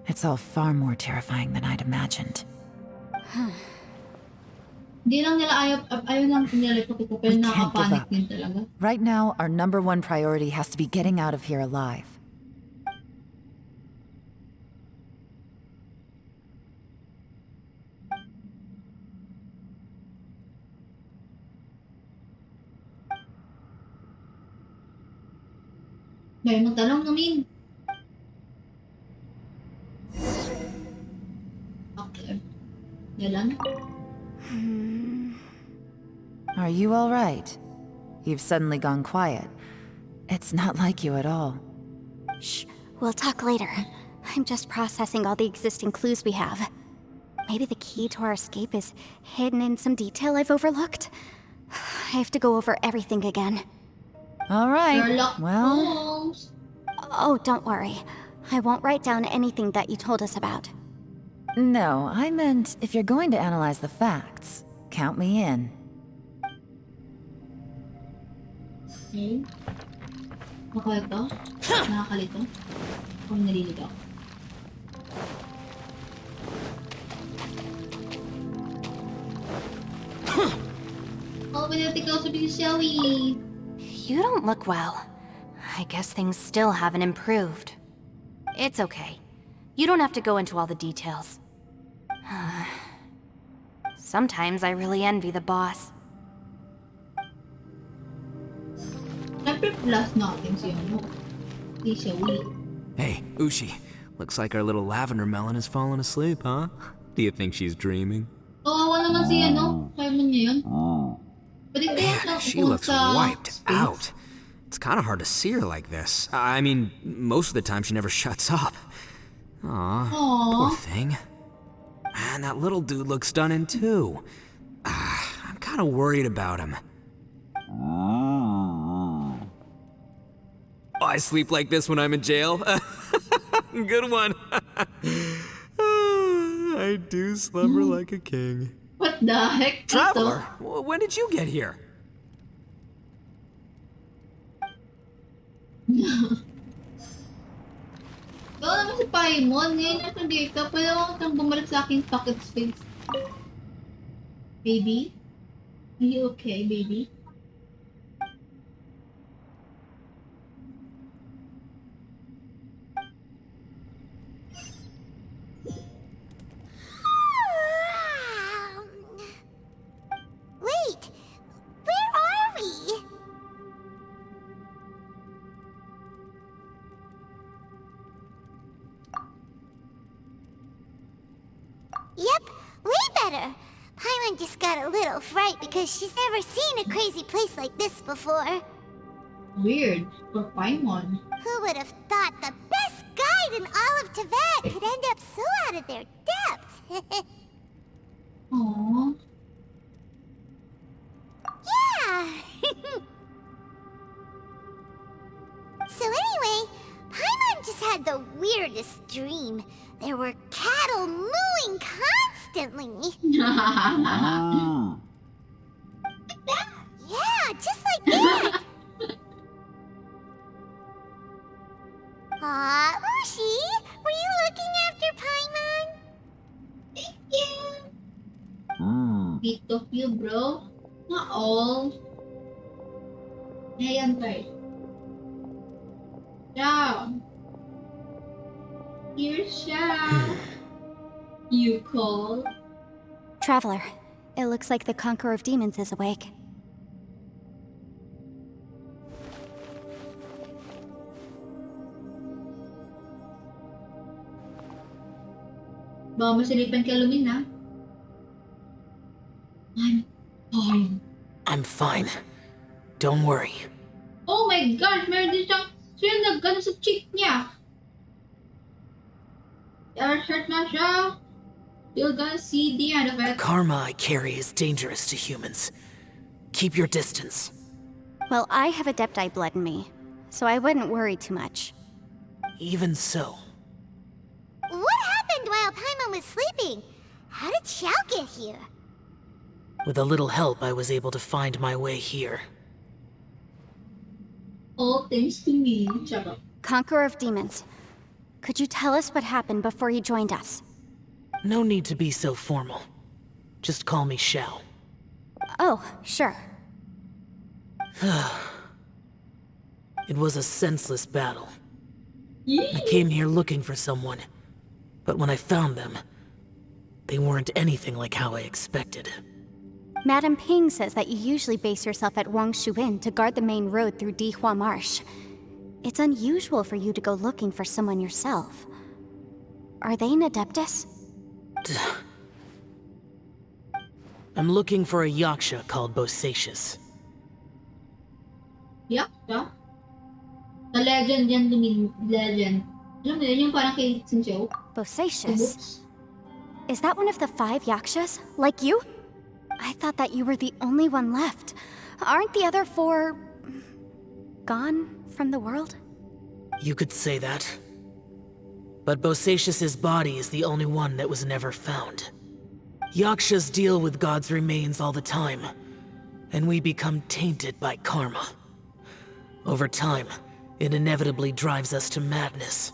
it's all far more terrifying than I'd imagined. Hindi lang nila ayaw lang nila ipakita, pero We can't give nakakapanik up. din talaga. Right now, our #1 priority has to be getting out of here alive. Dahil magtanong namin. Okay. Yalan? Are you all right? You've suddenly gone quiet. It's not like you at all. Shh, we'll talk later. I'm just processing all the existing clues we have. Maybe the key to our escape is hidden in some detail I've overlooked. I have to go over everything again. All right, Sherlock well, Holmes. Oh, don't worry. I won't write down anything that you told us about. no, I meant if you're going to analyze the facts, count me in. Okay. Okay ito. Nakakalito. Kung naliligaw. Oh, pinati ka sa Shelly. You don't look well. I guess things still haven't improved. It's okay. You don't have to go into all the details. Sometimes I really envy the boss. Siyempre plus natin siya, no? Si Shelly. Hey, Ushi. Looks like our little lavender melon has fallen asleep, huh? Do you think she's dreaming? Kawawa naman si ano? Kaya mo niya yun? Pwede kaya Man, siya she kung looks sa wiped space. out. It's kind of hard to see her like this. I mean, most of the time she never shuts up. Aw, poor Aww. thing. Man, that little dude looks done in too. I'm kind of worried about him. Oh, I sleep like this when I'm in jail. Good one. I do slumber like a king. What the heck? Traveler, Ito? when did you get here? Oo naman si Paimon. Ngayon na dito. Pwede ako nang bumalik sa aking pocket space. Baby? Are you okay, baby? Wait, where are we? Yep, way better. Paimon just got a little fright because she's never seen a crazy place like this before. Weird. For Paimon. Who would have thought the best guide in all of Tibet could end up so out of their depth? Aww. Yeah! So anyway, Paimon just had the weirdest dream. There were cattle mooing constantly. Yeah, just like that. Aw, Ushi, were you looking after Paimon? Thank you. Bit of you, bro. Not all. Ayan tayo. Ciao. Here's Ciao. You call? Traveler, it looks like the Conqueror of Demons is awake. Baka masilipan ka Lumina. I'm fine. I'm fine. Don't worry. Oh my gosh, meron din siyang nag-gano sa cheek niya. Hurt na siya. You're gonna see the end of The it. karma I carry is dangerous to humans. Keep your distance. Well, I have Adepti blood in me, so I wouldn't worry too much. Even so, What happened while Paimon was sleeping? How did Xiao get here? with a little help, I was able to find my way here. All thanks to me. Charot. Conqueror of Demons, could you tell us what happened before you joined us? No need to be so formal. Just call me Xiao. Oh, sure. It was a senseless battle. I came here looking for someone, but when I found them, they weren't anything like how I expected. Madam Ping says that you usually base yourself at Wangshuin to guard the main road through Dihua Marsh. It's unusual for you to go looking for someone yourself. Are they an Adeptus? I'm looking for a yaksha called Bosacius. Yeah. The legend yan, legend. Alam mo yun, yung parang kay Xingqiu. Bosacius? Is that one of the 5 yakshas? Like you? I thought that you were the only one left. Aren't the other 4... gone from the world? You could say that. But Bosacius's body is the only one that was never found. Yakshas deal with God's remains all the time, and we become tainted by karma. Over time, it inevitably drives us to madness.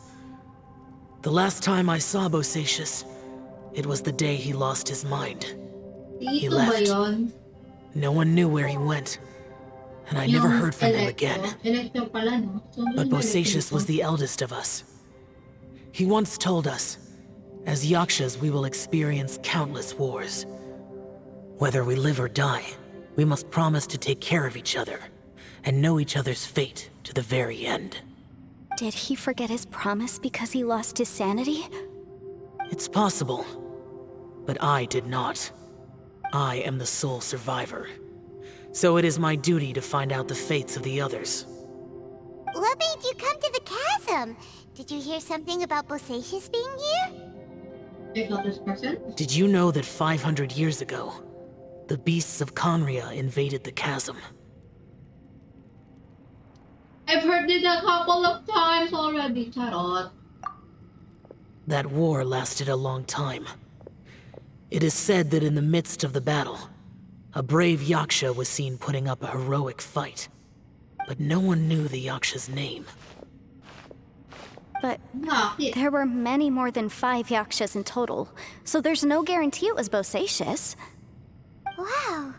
The last time I saw Bosacius, it was the day he lost his mind. He Dito ba left. yun? No one knew where he went, and I never heard from him again. Electro pala, no? So, But yun yung Bosacius was Electro. the eldest of us. He once told us, as Yakshas we will experience countless wars. Whether we live or die, we must promise to take care of each other, and know each other's fate to the very end. Did he forget his promise because he lost his sanity? It's possible, but I did not. I am the sole survivor. So it is my duty to find out the fates of the others. What made you come to the chasm? Did you hear something about Bosacius being here? Check out this person. Did you know that 500 years ago, the beasts of Conria invaded the chasm? I've heard it a couple of times already, Charot. That war lasted a long time. It is said that in the midst of the battle, a brave Yaksha was seen putting up a heroic fight. But no one knew the Yaksha's name. but Bakit? there were many more than 5 yakshas in total, so there's no guarantee it was Bosacius. Wow.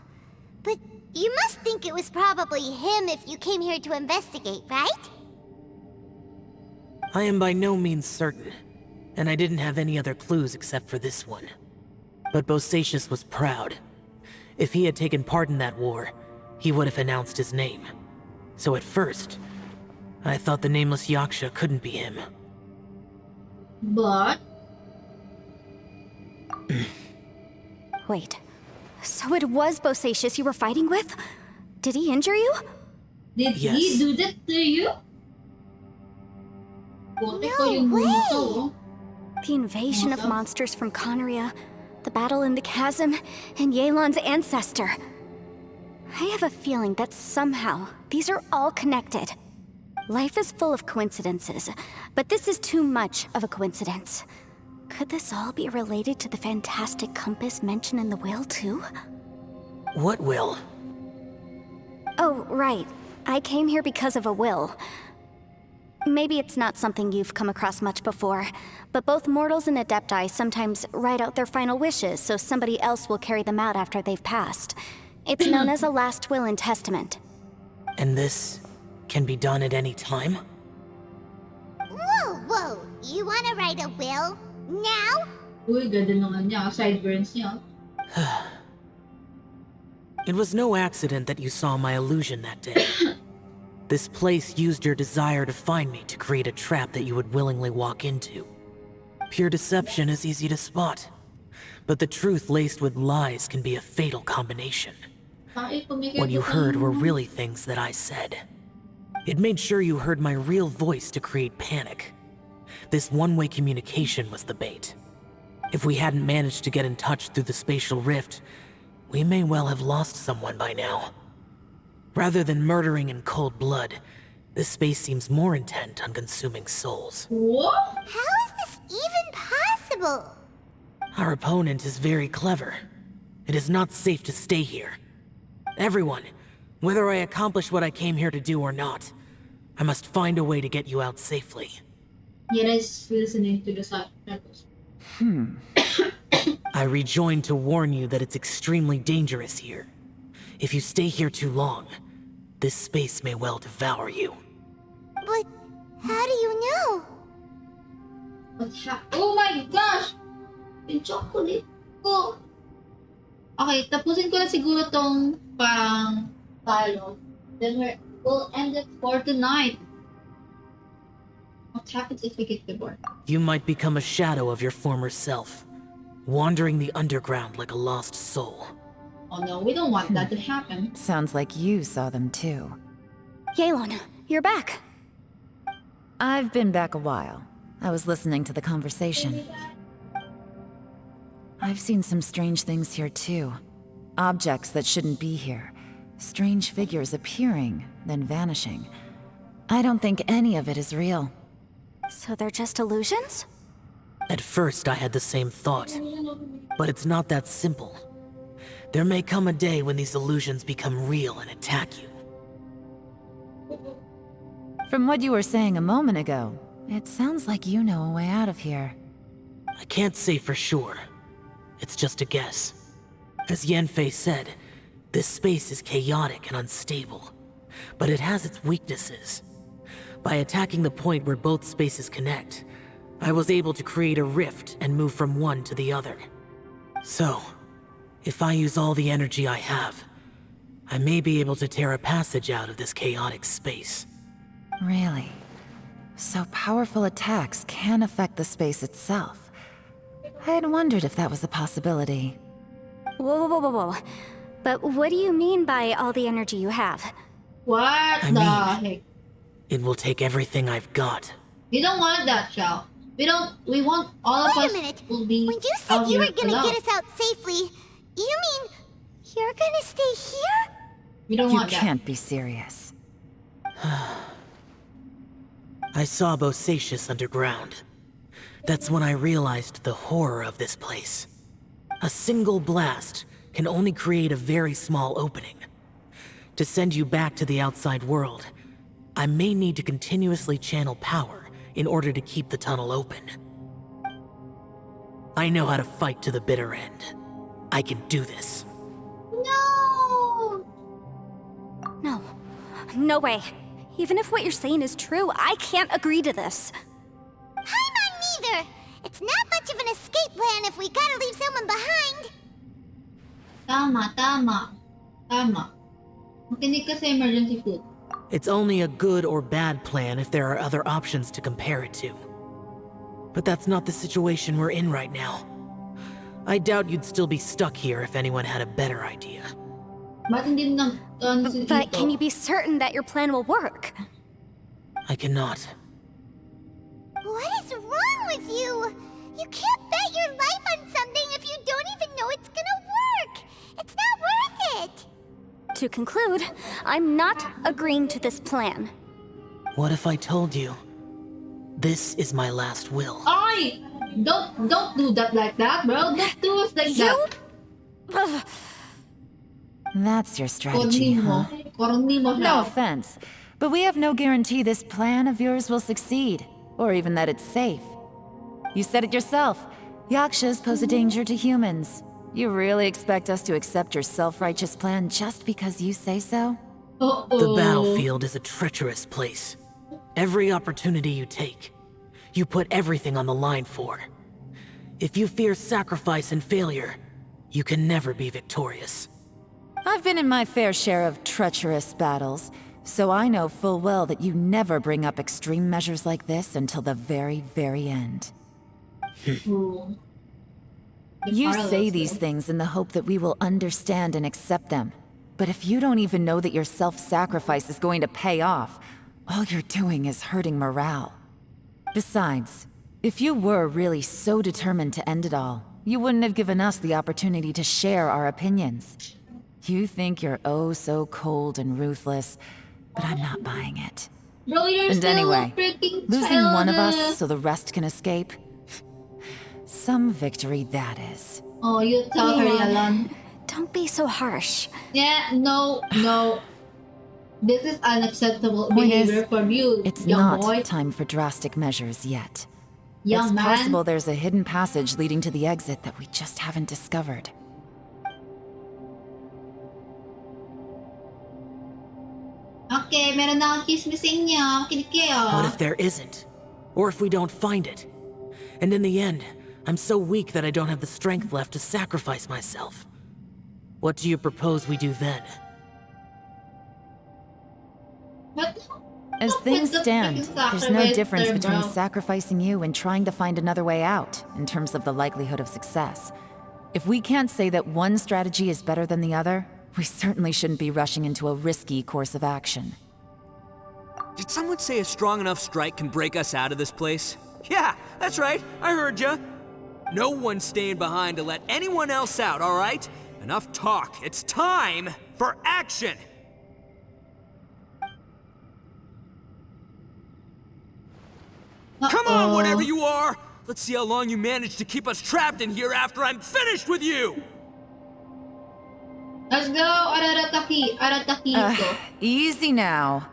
But you must think it was probably him if you came here to investigate, right? I am by no means certain, and I didn't have any other clues except for this one. But Bosacius was proud. If he had taken part in that war, he would have announced his name. So at first, I thought the nameless Yaksha couldn't be him. But, Wait, so it was Bosacius you were fighting with? Did he injure you? did Yes. he do that to you? Bote ko yung way. bumuto, oh. The invasion of Awesome. monsters from Conria, the battle in the chasm, and Yelan's ancestor. I have a feeling that somehow these are all connected. Life is full of coincidences, but this is too much of a coincidence. Could this all be related to the fantastic compass mentioned in the will, too? What will? Oh, right. I came here because of a will. Maybe it's not something you've come across much before, but both mortals and adepti sometimes write out their final wishes so somebody else will carry them out after they've passed. It's known as a last will and testament. And this can be done at any time? Whoa, whoa. You wanna write a will? Now? Uy, ganda naman niya. Sideburns niya. It was no accident that you saw my illusion that day. This place used your desire to find me to create a trap that you would willingly walk into. Pure deception is easy to spot, but the truth laced with lies can be a fatal combination. Bakit pumikit What you ka heard were naman? really things that I said. It made sure you heard my real voice to create panic. This one-way communication was the bait. If we hadn't managed to get in touch through the spatial rift, we may well have lost someone by now. Rather than murdering in cold blood, this space seems more intent on consuming souls. What? How is this even possible? Our opponent is very clever. It is not safe to stay here. Everyone, whether I accomplish what I came here to do or not, I must find a way to get you out safely. Yera is listening to the subtitles. I rejoined to warn you that it's extremely dangerous here. If you stay here too long, this space may well devour you. But how do you know? Oh my gosh! Yung chocolate ko. Okay, tapusin ko na siguro tong parang dialogue. Then we'll end it for tonight. What happens if we get divorced? You might become a shadow of your former self, wandering the underground like a lost soul. Oh no, we don't want that to happen. Sounds like you saw them too. Yelan, you're back. I've been back a while. I was listening to the conversation. I've seen some strange things here too. Objects that shouldn't be here. Strange figures appearing, then vanishing. I don't think any of it is real. So they're just illusions? At first, I had the same thought, but it's not that simple. There may come a day when these illusions become real and attack you. From what you were saying a moment ago, it sounds like you know a way out of here. I can't say for sure. It's just a guess. As Yanfei said, this space is chaotic and unstable, but it has its weaknesses. By attacking the point where both spaces connect, I was able to create a rift and move from one to the other. So, if I use all the energy I have, I may be able to tear a passage out of this chaotic space. Really? So powerful attacks can affect the space itself. I had wondered if that was a possibility. Whoa, whoa, whoa, whoa, whoa. But what do you mean by all the energy you have? What I the mean- heck? It will take everything I've got. We don't want that, Shao. We want all of Wait us a minute. will be When you said out you here were gonna alone. get us out safely, you mean you're gonna stay here? We don't You want that. can't be serious. I saw Bosacius underground. That's when I realized the horror of this place. A single blast can only create a very small opening. To send you back to the outside world, I may need to continuously channel power in order to keep the tunnel open. I know how to fight to the bitter end. I can do this. No! No. No way. Even if what you're saying is true, I can't agree to this. I'm not neither. It's not much of an escape plan if we gotta leave someone behind. Tama. Makinig ka sa emergency food. It's only a good or bad plan if there are other options to compare it to. But that's not the situation we're in right now. I doubt you'd still be stuck here if anyone had a better idea. Ba't hindi na si But Tito? can you be certain that your plan will work? I cannot. What is wrong with you? You can't bet your life on something if you don't even know it's gonna work. It's not worth it. To conclude, I'm not agreeing to this plan. What if I told you? This is my last will. Ay! Don't do that like that, bro. Don't do us like that. Ugh. That's your strategy, huh? Korni mo No siya. offense, but we have no guarantee this plan of yours will succeed, or even that it's safe. You said it yourself. Yakshas pose a danger to humans. You really expect us to accept your self-righteous plan just because you say so? Uh-oh. The battlefield is a treacherous place. Every opportunity you take, you put everything on the line for. If you fear sacrifice and failure, you can never be victorious. I've been in my fair share of treacherous battles, so I know full well that you never bring up extreme measures like this until the very, very end. Ooh. You Carlos, say these though. things in the hope that we will understand and accept them. But if you don't even know that your self-sacrifice is going to pay off, all you're doing is hurting morale. Besides, if you were really so determined to end it all, you wouldn't have given us the opportunity to share our opinions. You think you're oh so cold and ruthless, but I'm not buying it. Bro, you're And still anyway, a freaking losing one of child. us so the rest can escape? Some victory that is. Oh, you tell her, Yalan. Don't be so harsh. Yeah, no. This is unacceptable Point behavior is, from you, It's young not boy. time for drastic measures yet. Young It's man. possible there's a hidden passage leading to the exit that we just haven't discovered. Okay, meron na akong chismis sa inyo. Makinig kayo. What if there isn't? Or if we don't find it? And in the end, I'm so weak that I don't have the strength left to sacrifice myself. What do you propose we do then? What? As What things with the stand, freaking there's no sacrifice difference there, between bro? sacrificing you and trying to find another way out, in terms of the likelihood of success. If we can't say that one strategy is better than the other, we certainly shouldn't be rushing into a risky course of action. Did someone say a strong enough strike can break us out of this place? Yeah, that's right. I heard ya. No one's staying behind to let anyone else out, all right? Enough talk. It's time for action. Come on, whatever you are. Let's see how long you manage to keep us trapped in here after I'm finished with you. Let's go, Arataki ito. Easy now.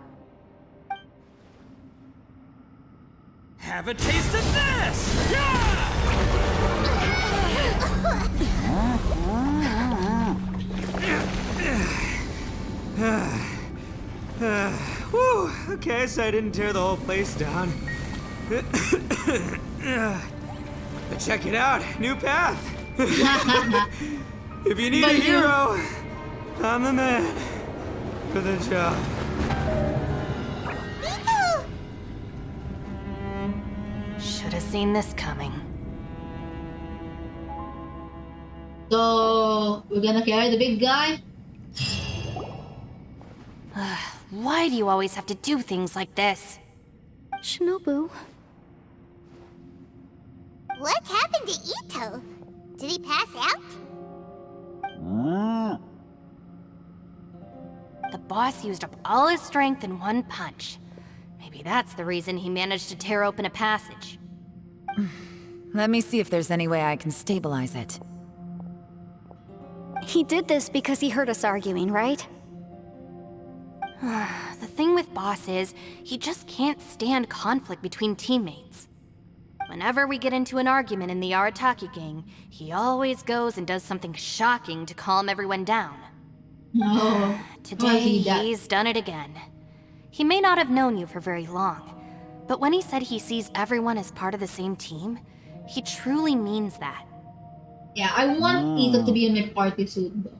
Have a taste of this! Yeah! Whew, okay, so I didn't tear the whole place down. But check it out, new path. If you need a hero, I'm the man for the job. Miko! Should have seen this coming. So, we're gonna carry the big guy? Why do you always have to do things like this? Shinobu. What happened to Ito? Did he pass out? The boss used up all his strength in one punch. Maybe that's the reason he managed to tear open a passage. Let me see if there's any way I can stabilize it. He did this because he heard us arguing, right? The thing with Boss is, he just can't stand conflict between teammates. Whenever we get into an argument in the Arataki gang, he always goes and does something shocking to calm everyone down. No. Today, see that. he's done it again. He may not have known you for very long, but when he said he sees everyone as part of the same team, he truly means that. Yeah, I want Ito to be in my party soon though.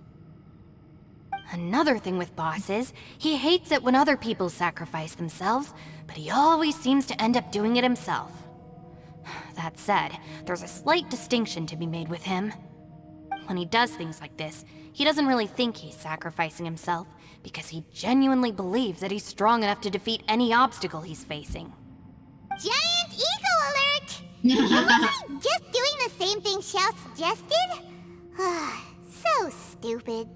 Another thing with Boss is, he hates it when other people sacrifice themselves, but he always seems to end up doing it himself. That said, there's a slight distinction to be made with him. When he does things like this, he doesn't really think he's sacrificing himself, because he genuinely believes that he's strong enough to defeat any obstacle he's facing. Giant ego alert! Wasn't he just doing the same thing Xiao suggested? So stupid.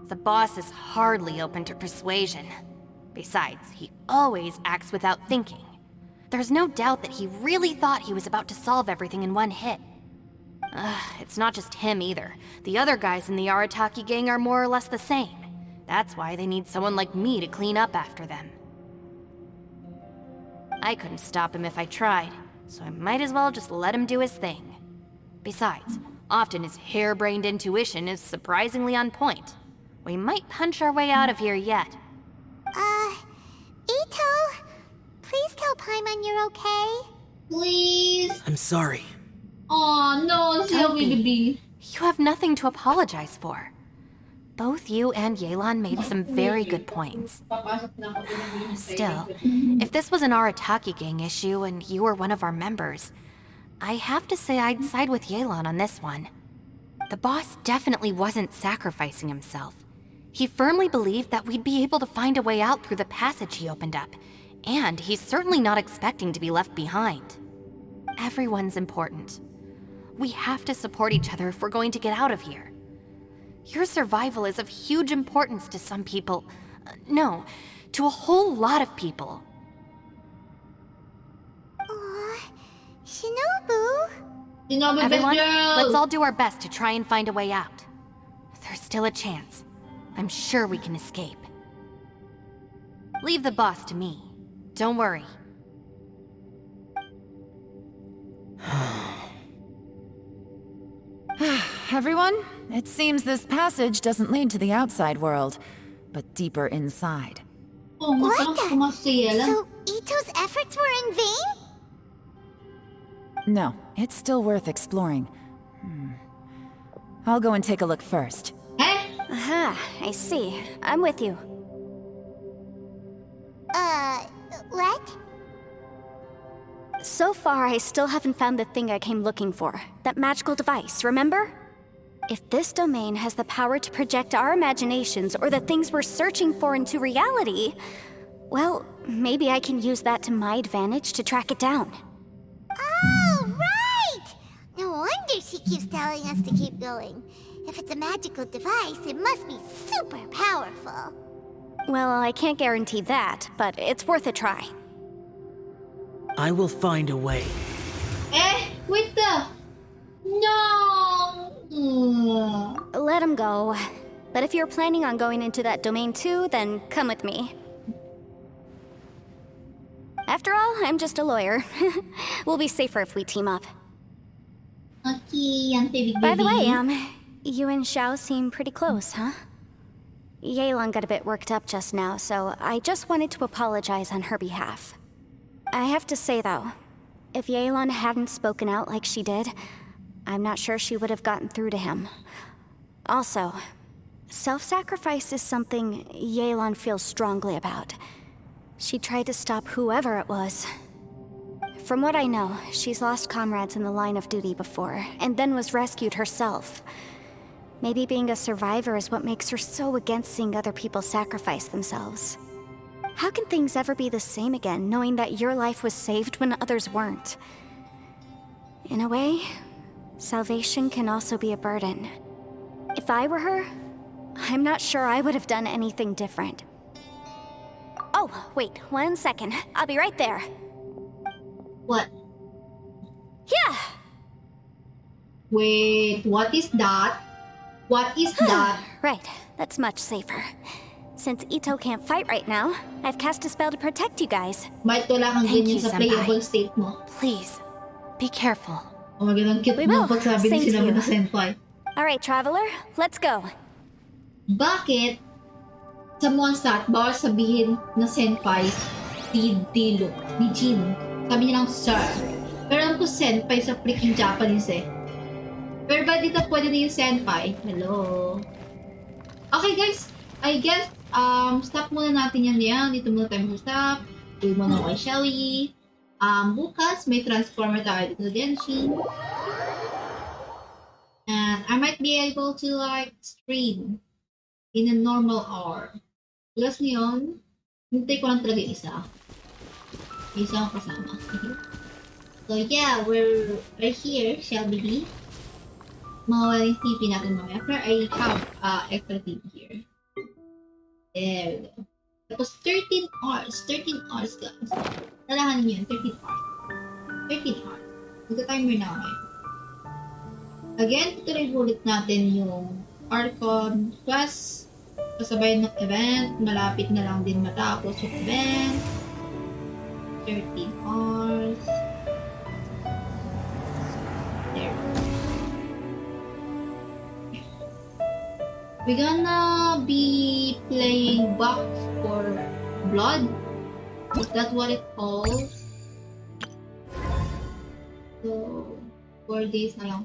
The boss is hardly open to persuasion. Besides, he always acts without thinking. There's no doubt that he really thought he was about to solve everything in one hit. It's not just him either. The other guys in the Arataki gang are more or less the same. That's why they need someone like me to clean up after them. I couldn't stop him if I tried, so I might as well just let him do his thing. Besides, often his harebrained intuition is surprisingly on point. We might punch our way out of here yet. Ito, please tell Paimon you're okay. Please. I'm sorry. Aw, no, Don't be. baby. You have nothing to apologize for. Both you and Yelan made some very good points. Papasok na ako din ng Still, if this was an Arataki gang issue and you were one of our members, I have to say I'd side with Yelan on this one. The boss definitely wasn't sacrificing himself. He firmly believed that we'd be able to find a way out through the passage he opened up, and he's certainly not expecting to be left behind. Everyone's important. We have to support each other if we're going to get out of here. Your survival is of huge importance to some people. No, to a whole lot of people. Aw, Shinobu. Sinabi, best Everyone, girl. let's all do our best to try and find a way out. There's still a chance. I'm sure we can escape. Leave the boss to me. Don't worry. Everyone, it seems this passage doesn't lead to the outside world, but deeper inside. Oh, nga, What parang the- pumasok si Yela. So Ito's efforts were in vain? No, it's still worth exploring. I'll go and take a look first. Eh? Aha, I see. I'm with you. What? So far, I still haven't found the thing I came looking for. That magical device, remember? If this domain has the power to project our imaginations or the things we're searching for into reality, well, maybe I can use that to my advantage to track it down. Oh, right! No wonder she keeps telling us to keep going. If it's a magical device, it must be super powerful. Well, I can't guarantee that, but it's worth a try. I will find a way. Eh? Wait the... No! Let him go. But if you're planning on going into that domain too, then come with me. After all, I'm just a lawyer. We'll be safer if we team up. Okay, ang tibig By the way, you and Xiao seem pretty close, huh? Yelan got a bit worked up just now, so I just wanted to apologize on her behalf. I have to say though, if Yelan hadn't spoken out like she did, I'm not sure she would have gotten through to him. Also, self-sacrifice is something Yelan feels strongly about. She tried to stop whoever it was. From what I know, she's lost comrades in the line of duty before, and then was rescued herself. Maybe being a survivor is what makes her so against seeing other people sacrifice themselves. How can things ever be the same again, knowing that your life was saved when others weren't? In a way, salvation can also be a burden. If I were her, I'm not sure I would have done anything different. Oh, wait, 1 second. I'll be right there. What? Yeah! Wait, what is that? What is that? Right, that's much safer. Since Ito can't fight right now, I've cast a spell to protect you guys. Bakit wala kang Thank ganyan you, sa Senpai. playable state mo? Please, be careful. Oh my god, ang cute We ng will. pagsabi ni Same to sinabi you. na senpai. Alright, Traveler, let's go. Bakit sa Mondstadt, bawal sabihin na senpai si Dilo, ni Jin. Sabi niya lang sir. Pero alam ko senpai sa freaking Japanese eh. Pero ba dito pwede na yung senpai? Hello? Okay guys, I guess, stop muna natin yan. Dito muna tayo mag-stop. Tuloy muna kay Shelly. Bukas, may transformer tayo dito sa Genshin. And I might be able to like stream in a normal hour. Plus ngayon, hintay ko lang talaga yung isa. May isa akong kasama. So yeah, we're right here, Shelby. Mawala yung TV natin mamaya. Pero I have extra TV here. There we go. Tapos 13 hours. 13 hours guys. Nalahanin nyo yun, 13 hours. 13 hours. Magka-timer na ako ngayon. Again, tutuloy ulit natin yung Archon Plus. Kasabay ng event. Malapit na lang din matapos yung event. 13 hours. There. We're gonna be playing Box for Blood. Is that what it calls? So, 4 days na lang.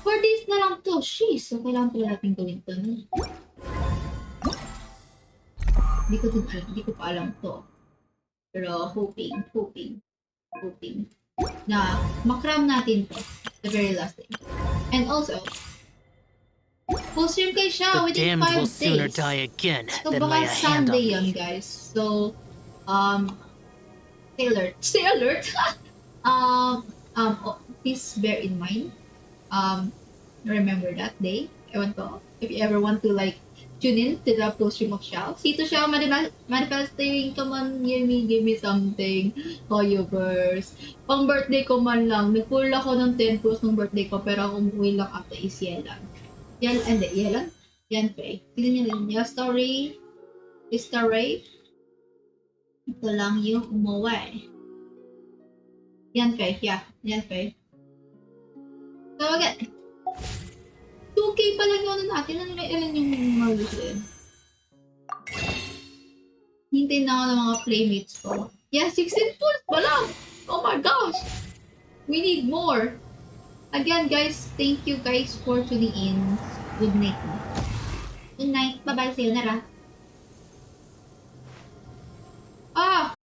4 days na lang to. Sheesh. So, kailangan pala natin gawin to. No? Hindi ko pa alam to. Pero hoping na makram natin to the very last day. And also, full stream kayo siya The within damned 5 will days. sooner die again So than lay baka a hand on Sunday yun me. guys. So, stay alert. Stay alert! Please bear in mind. Remember that day. Ewan ko. If you ever want to like tune in to the full stream of Xiao. See to Xiao manifesting. Come on, give me something. Hoyoverse. Pang birthday ko man lang. Nag-pull ako ng 10 plus ng birthday ko. Pero ako umuwi lang after is Yelan. Yelan? Yan, Faye. Tignan niyo lang. Yung story. Ito lang yung umuwi. Yan, Faye. Yeah. Yan, Faye. So, again. 2K pa lang yung ano natin. Ilan yung mag-gusto. Hintayin na ako ng mga playmates ko. Yeah, 16 pulls pa lang! Oh my gosh! We need more! Again, guys, thank you guys for tuning in. Good night. Good night. Bye-bye. See you. Nara. Ah!